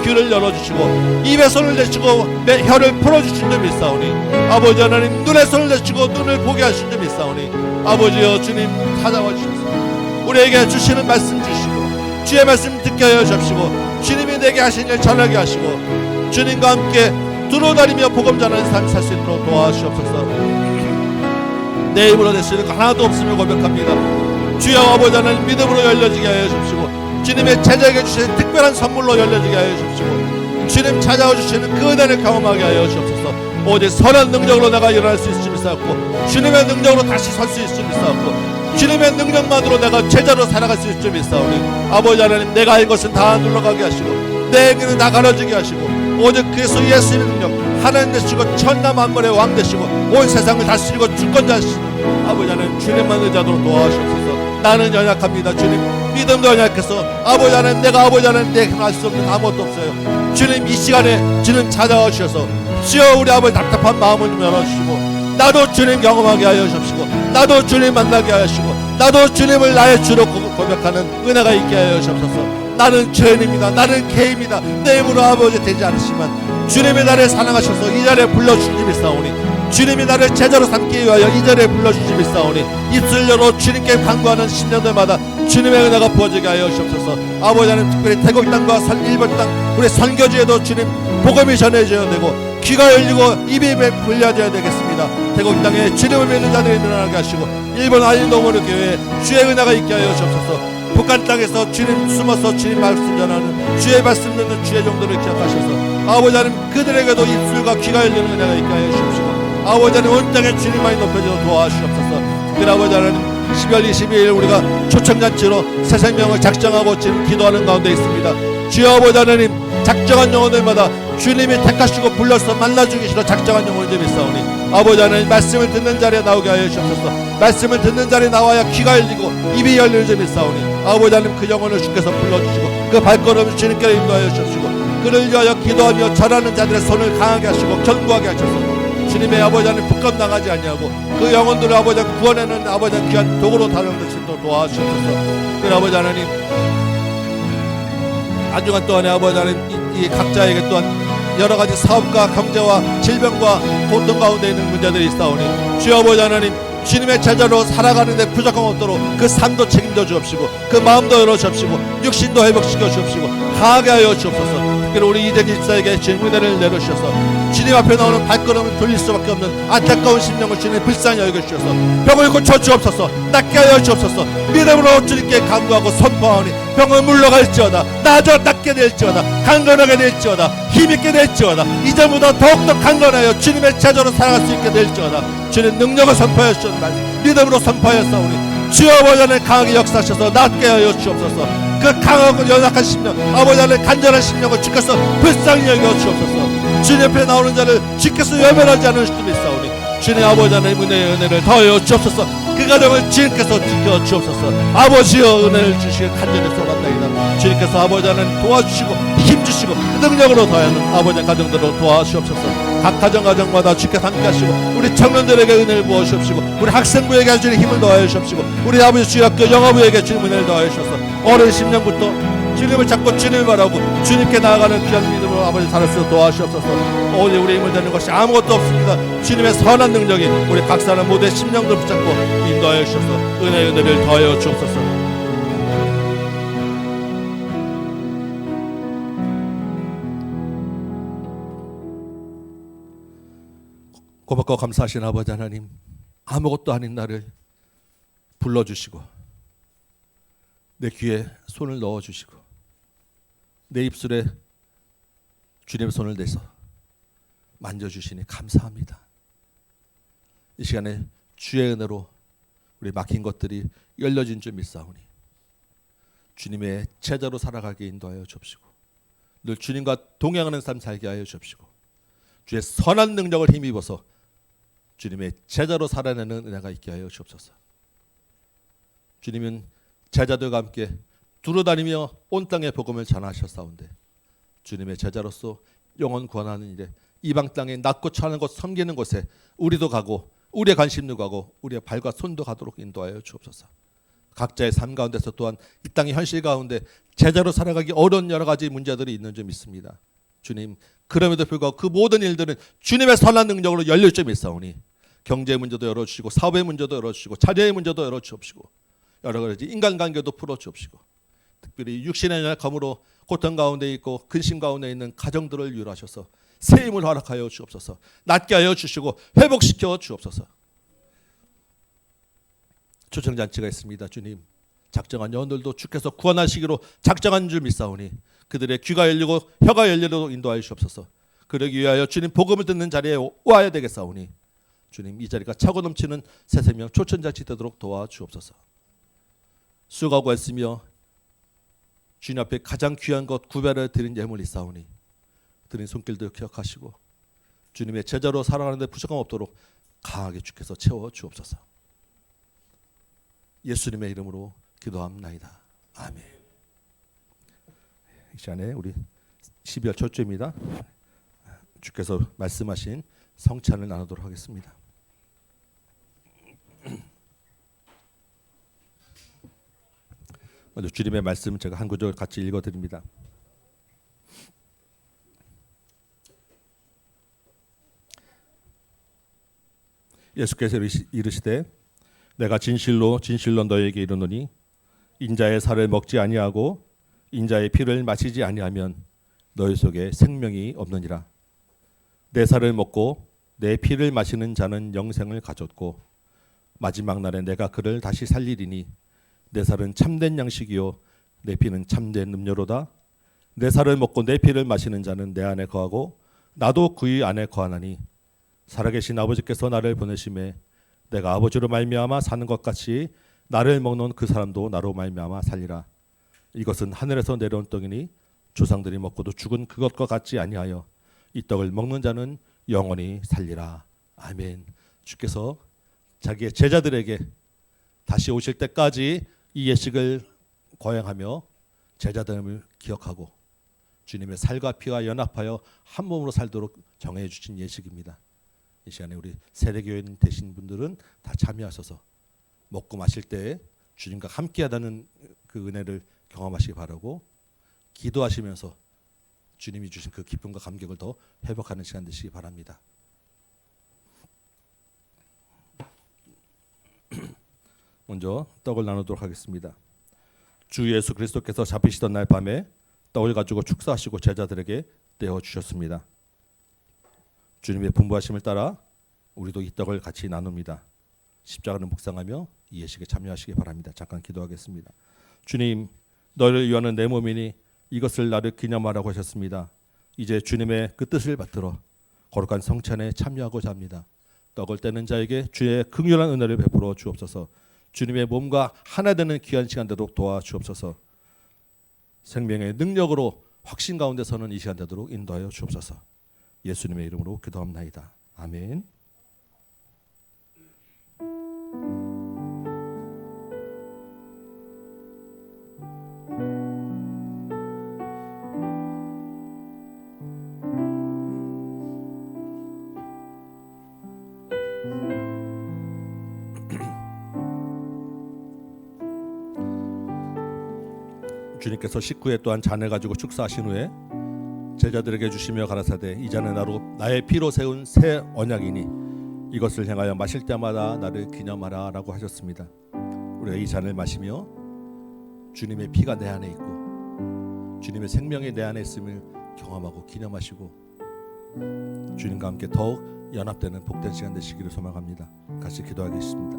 귀를 열어주시고 입에 손을 대시고 내 혀를 풀어주신 점 있사오니, 아버지 하나님 눈에 손을 대시고 눈을 보게 하신 점 있사오니, 아버지여 주님 찾아와 주셔서 우리에게 주시는 말씀 주시고 주의 말씀 듣게 하여 주옵시고 주님이 내게 하신 일 전하게 하시고 주님과 함께 두루다니며 복음 전하는 삶 살 수 있도록 도와주시옵소서. 내 입으로 낼 수 있는 거 하나도 없음을 고백합니다. 주여 아버지 하나님 믿음으로 열려지게 하여 주옵시고 주님의 제자에게 주시는 특별한 선물로 열려지게 하여 주옵시고 주님 찾아와 주시는 그 은혜를 경험하게 하여 주옵소서. 오직 선한 능력으로 내가 일어날 수 있음을 쌓았고 주님의 능력으로 다시 설 수 있음을 쌓았고 주님의 능력만으로 내가 제자로 살아갈 수 있음을 쌓으니, 아버지 하나님 내가 할 것은 다 눌러가게 하시고 내게는 다 가려지게 하시고 오직 그리스도 예수의 능력 하나님 되시고 천남 만물의 왕 되시고 온 세상을 다스리고 주권자 하시는 아버지 하나님 주님만 의지하도록 도와주옵소서. 나는 연약합니다. 주님 믿음도 연약해서 아버지 하나님 내가 아버지 하나님 내게 할 수 없는 아무것도 없어요. 주님 이 시간에 주님 찾아와 주셔서 주여 우리 아버지 답답한 마음을 좀 열어주시고 나도 주님 경험하게 하여 주옵시고 나도 주님 만나게 하시고 나도 주님을 나의 주로 고백하는 은혜가 있게 하여 주옵소서. 나는 죄인입니다. 나는 개입니다. 내 힘으로 아버지 되지 않으시지만 주님이 나를 사랑하셔서 이 자리에 불러주심이 싸우니 주님이 나를 제자로 삼기 위하여 이 자리에 불러주심이 싸우니 입술 열어 주님께 간구하는 10년들마다 주님의 은혜가 부어지게 하여 주옵소서. 아버지 하나님 특별히 태국 땅과 일본 땅 우리 선교지에도 주님 복음이 전해져야 되고 귀가 열리고 입이 불려져야 되겠습니다. 태국 땅에 주님을 믿는 자들이 늘어나게 하시고 일본 아리노모르 교회에 주의 은혜가 있게 하여 주옵소서. 북한 땅에서 주님 숨어서 주님 말씀 전하는 주의 말씀 듣는 주의 종들을 기억하셔서 아버지 하나님 그들에게도 입술과 귀가 열리는 은혜가 있게 하여 주옵시고 아버지 하나님 온 땅에 주님만이 높여져 도와주옵소서. 특별히 아버지 하나님 12월 22일 우리가 초청잔치로 새 생명을 작정하고 지금 기도하는 가운데 있습니다. 주여 아버지 하나님 작정한 영혼들마다 주님이 택하시고 불러서 만나주기시러 작정한 영혼들이 있사오니 아버지 하나님 말씀을 듣는 자리에 나오게 하여 주옵소서. 말씀을 듣는 자리에 나와야 귀가 열리고 입이 열리는 점이 있사오니 아버지 하나님 그 영혼을 주께서 불러주시고 그 발걸음을 주님께 인도하여 주옵시고 그를 위하여 기도하며 절하는 자들의 손을 강하게 하시고 견고하게 하셔서 주님의 아버지 하나님 부끄럼당하지 아니하고 그 영혼들을 아버지 하나님 구원하는 아버지 하나님 귀한 도구로 다루는 도와주셔서 그 아버지 하나님 안중한 동안에 아버지 하나님 이 각자에게 또한 여러가지 사업과 경제와 질병과 고통 가운데 있는 문제들이 있사오니 주여 아버지 하나님 주님의 제자로 살아가는데 부족함 없도록 그 삶도 책임져 주옵시고 그 마음도 열어 주옵시고 육신도 회복시켜 주옵시고 강하게 하여 주옵소서. 특별히 우리 이재기 집사에게 주님 은혜를 내려주셔서 주님 앞에 나오는 발걸음을 돌릴 수밖에 없는 안타까운 심령을 주님 불쌍히 여겨주셔서 병을 고쳐 주옵소서. 낫게 하여 주옵소서. 믿음으로 주님께 간구하고 선포하오니 병을 물러갈지어다 나아져 낫게 될지어다 강건하게 될지어다 힘있게 될지어다 이전보다 더욱더 강건하여 주님의 제자로 살아갈 수 있게 될지어다. 주님 능력을 선포하셨던 말씀 믿음으로 선포하였사오니 주여 아버지 하나님 강하게 역사하셔서 낫게 하여 주옵소서. 그 강하고 연약한 심령 아버지 하나님 간절한 심령을 주께서 불쌍히 여겨 주옵소서. 주님 옆에 나오는 자를 주께서 외면하지 않으실 줄이 있사오니 주님 아버지 하나님 은혜를 더하여 주옵소서. 그 가정을 주님께서 지켜 주옵소서. 아버지여 은혜를 주시길 간절히 소망합니다. 주님께서 아버지 하나님 도와주시고 힘주시고 능력으로 더하는 아버지 가정들로 도와주옵소서. 각 가정마다 주께서 함께 하시고 우리 청년들에게 은혜를 부어주옵시고 우리 학생부에게 주님 힘을 더하여 주옵시고 우리 아버지 주일학교 영어부에게 주님 은혜를 더하여 주셔서 어린 심령부터 주님을 찾고 주님을 바라고 주님께 나아가는 귀한 믿음으로 아버지 살을 수 있도록 도와주옵소서. 오늘 우리 힘을 내는 것이 아무것도 없습니다. 주님의 선한 능력이 우리 각 사람 모두의 심령들 붙잡고 인도하여 주셔서 은혜를 더하여 주옵소서. 고맙고 감사하신 아버지 하나님 아무것도 아닌 나를 불러주시고 내 귀에 손을 넣어주시고 내 입술에 주님의 손을 대서 만져주시니 감사합니다. 이 시간에 주의 은혜로 우리 막힌 것들이 열려진 줄 믿사오니 주님의 제자로 살아가게 인도하여 주옵시고 늘 주님과 동행하는 삶 살게 하여 주옵시고 주의 선한 능력을 힘입어서 주님의 제자로 살아내는 은혜가 있게 하여 주옵소서. 주님은 제자들과 함께 두루다니며 온 땅에 복음을 전하셨사온데 주님의 제자로서 영혼 구원하는 일에 이방 땅에 낮고 차는 곳 섬기는 곳에 우리도 가고 우리의 관심도 가고 우리의 발과 손도 가도록 인도하여 주옵소서. 각자의 삶 가운데서 또한 이 땅의 현실 가운데 제자로 살아가기 어려운 여러 가지 문제들이 있는 줄 믿습니다. 주님 그럼에도 불구하고 그 모든 일들은 주님의 선한 능력으로 열릴 줄 믿사오니 경제 문제도 열어주시고 사업의 문제도 열어주시고 자녀의 문제도 열어주옵시고 여러 가지 인간관계도 풀어주옵시고 특별히 육신의 연약함으로 고통 가운데 있고 근심 가운데 있는 가정들을 위로하셔서 새 힘을 허락하여 주옵소서. 낫게 하여 주시고 회복시켜 주옵소서. 초청잔치가 있습니다. 주님 작정한 영혼들도 주께서 구원하시기로 작정한 줄 믿사오니 그들의 귀가 열리고 혀가 열리도록 인도하여 주옵소서. 그러기 위하여 주님 복음을 듣는 자리에 와야 되겠사오니 주님 이 자리가 차고 넘치는 새 생명 초청잔치 되도록 도와주옵소서. 수고하고 애쓰며 주님 앞에 가장 귀한 것 구별을 드린 예물이 있사오니 드린 손길도 기억하시고 주님의 제자로 살아가는 데 부족함 없도록 강하게 주께서 채워 주옵소서. 예수님의 이름으로 기도합나이다. 아멘. 이 시간에 우리 12월 첫 주입니다. 주께서 말씀하신 성찬을 나누도록 하겠습니다. 먼저 주님의 말씀 제가 한 구절 같이 읽어드립니다. 예수께서 이르시되 내가 진실로 진실로 너에게 이르노니 인자의 살을 먹지 아니하고 인자의 피를 마시지 아니하면 너희 속에 생명이 없느니라. 내 살을 먹고 내 피를 마시는 자는 영생을 가졌고 마지막 날에 내가 그를 다시 살리리니 내 살은 참된 양식이요 내 피는 참된 음료로다. 내 살을 먹고 내 피를 마시는 자는 내 안에 거하고 나도 그의 안에 거하나니 살아계신 아버지께서 나를 보내심에 내가 아버지로 말미암아 사는 것 같이 나를 먹는 그 사람도 나로 말미암아 살리라. 이것은 하늘에서 내려온 떡이니 조상들이 먹고도 죽은 그것과 같지 아니하여 이 떡을 먹는 자는 영원히 살리라. 아멘. 주께서 자기의 제자들에게 다시 오실 때까지 이 예식을 거행하며 제자됨을 기억하고 주님의 살과 피와 연합하여 한 몸으로 살도록 정해 주신 예식입니다. 이 시간에 우리 세례교인 되신 분들은 다 참여하셔서 먹고 마실 때 주님과 함께하다는 그 은혜를 경험하시기 바라고 기도하시면서 주님이 주신 그 기쁨과 감격을 더 회복하는 시간 되시기 바랍니다. 먼저 떡을 나누도록 하겠습니다. 주 예수 그리스도께서 잡히시던 날 밤에 떡을 가지고 축사하시고 제자들에게 떼어 주셨습니다. 주님의 분부하심을 따라 우리도 이 떡을 같이 나눕니다. 십자가를 묵상하며 이 예식에 참여하시기 바랍니다. 잠깐 기도하겠습니다. 주님, 너를 위하는 내 몸이니 이것을 나를 기념하라고 하셨습니다. 이제 주님의 그 뜻을 받들어 거룩한 성찬에 참여하고자 합니다. 떡을 떼는 자에게 주의 긍휼한 은혜를 베풀어 주옵소서. 주님의 몸과 하나 되는 귀한 시간 되도록 도와주옵소서. 생명의 능력으로 확신 가운데 서는 이 시간 되도록 인도하여 주옵소서. 예수님의 이름으로 기도합나이다. 아멘. 주님께서 식후에 또한 잔을 가지고 축사하신 후에 제자들에게 주시며 가라사대 이 잔은 나의 피로 세운 새 언약이니 이것을 행하여 마실 때마다 나를 기념하라 라고 하셨습니다. 우리가 이 잔을 마시며 주님의 피가 내 안에 있고 주님의 생명이 내 안에 있음을 경험하고 기념하시고 주님과 함께 더욱 연합되는 복된 시간 되시기를 소망합니다. 같이 기도하겠습니다.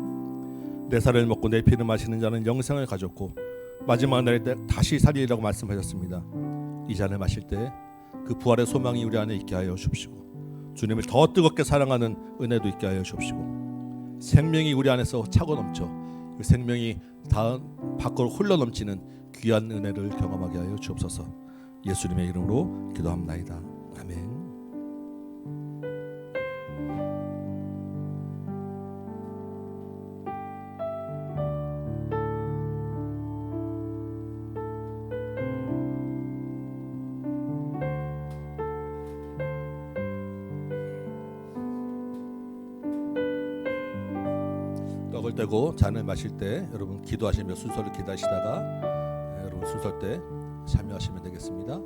내 살을 먹고 내 피를 마시는 자는 영생을 가졌고 마지막 날에 다시 살리라고 말씀하셨습니다. 이 잔을 마실 때 그 부활의 소망이 우리 안에 있게 하여 주옵시고 주님을 더 뜨겁게 사랑하는 은혜도 있게 하여 주옵시고 생명이 우리 안에서 차고 넘쳐 그 생명이 다 밖으로 흘러 넘치는 귀한 은혜를 경험하게 하여 주옵소서. 예수님의 이름으로 기도합나이다. 아멘. 떡을 떼고 잔을 마실 때 여러분 기도하시며 순서를 기다리시다가 여러분 순서 때 참여하시면 되겠습니다.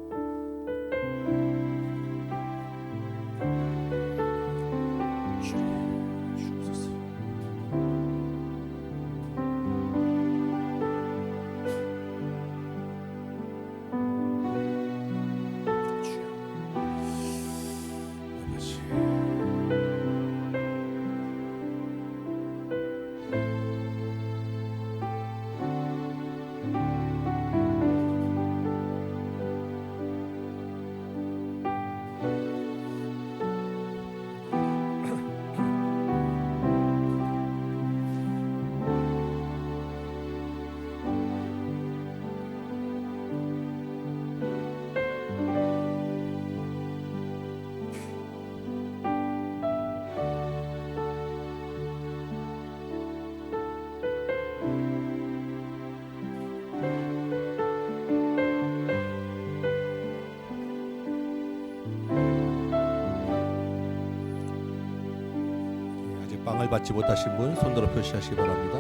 빵을 받지 못하신 분 손들어 표시하시기 바랍니다.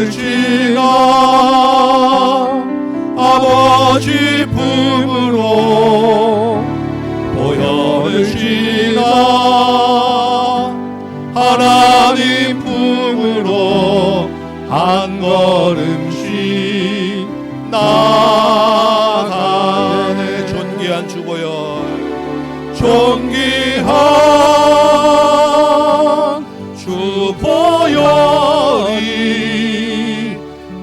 보혈을 지나 아버지 품으로 보혈을 지나 하나님 품으로 한 걸음씩 나가네. 존귀한 주보혈, 존귀한 주보혈이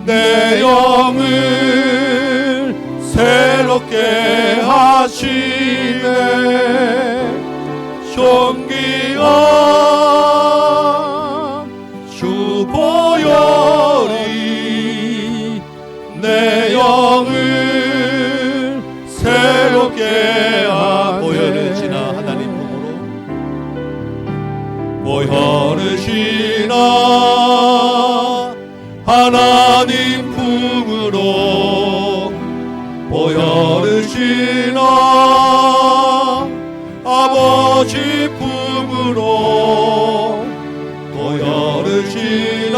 내 영을 새롭게 하시네. 존귀한 주보혈이 내 영을 새롭게 하네. 보혈을 지나 하나님 품으로, 보혈을 지나 하나님 품으로 보혈을 지나 아버지 품으로 보혈을 지나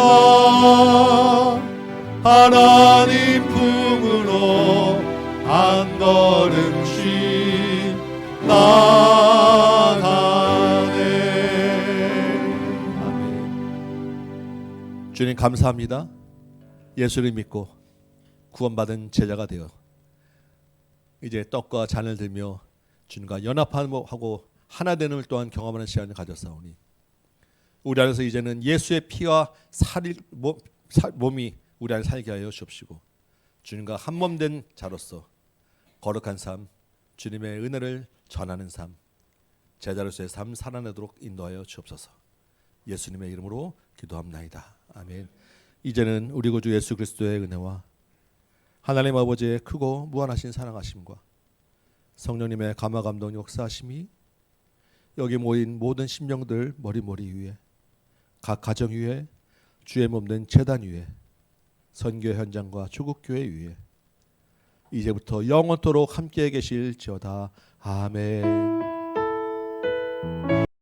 하나님 품으로 한 걸음씩 나가네. 아멘. 주님 감사합니다. 예수를 믿고 구원받은 제자가 되어 이제 떡과 잔을 들며 주님과 연합하고 하나 되는 또한 경험하는 시간을 가졌사오니 우리 안에서 이제는 예수의 피와 몸이 우리 안에 살게 하여 주옵시고 주님과 한 몸 된 자로서 거룩한 삶, 주님의 은혜를 전하는 삶, 제자로서의 삶 살아내도록 인도하여 주옵소서. 예수님의 이름으로 기도합나이다. 아멘. 이제는 우리 구주 예수 그리스도의 은혜와 하나님 아버지의 크고 무한하신 사랑하심과 성령님의 감화 감동 역사하심이 여기 모인 모든 심령들 머리 위에, 각 가정 위에, 주의 몸된 제단 위에, 선교 현장과 조국교회 위에 이제부터 영원토록 함께 계실지어다. 아멘.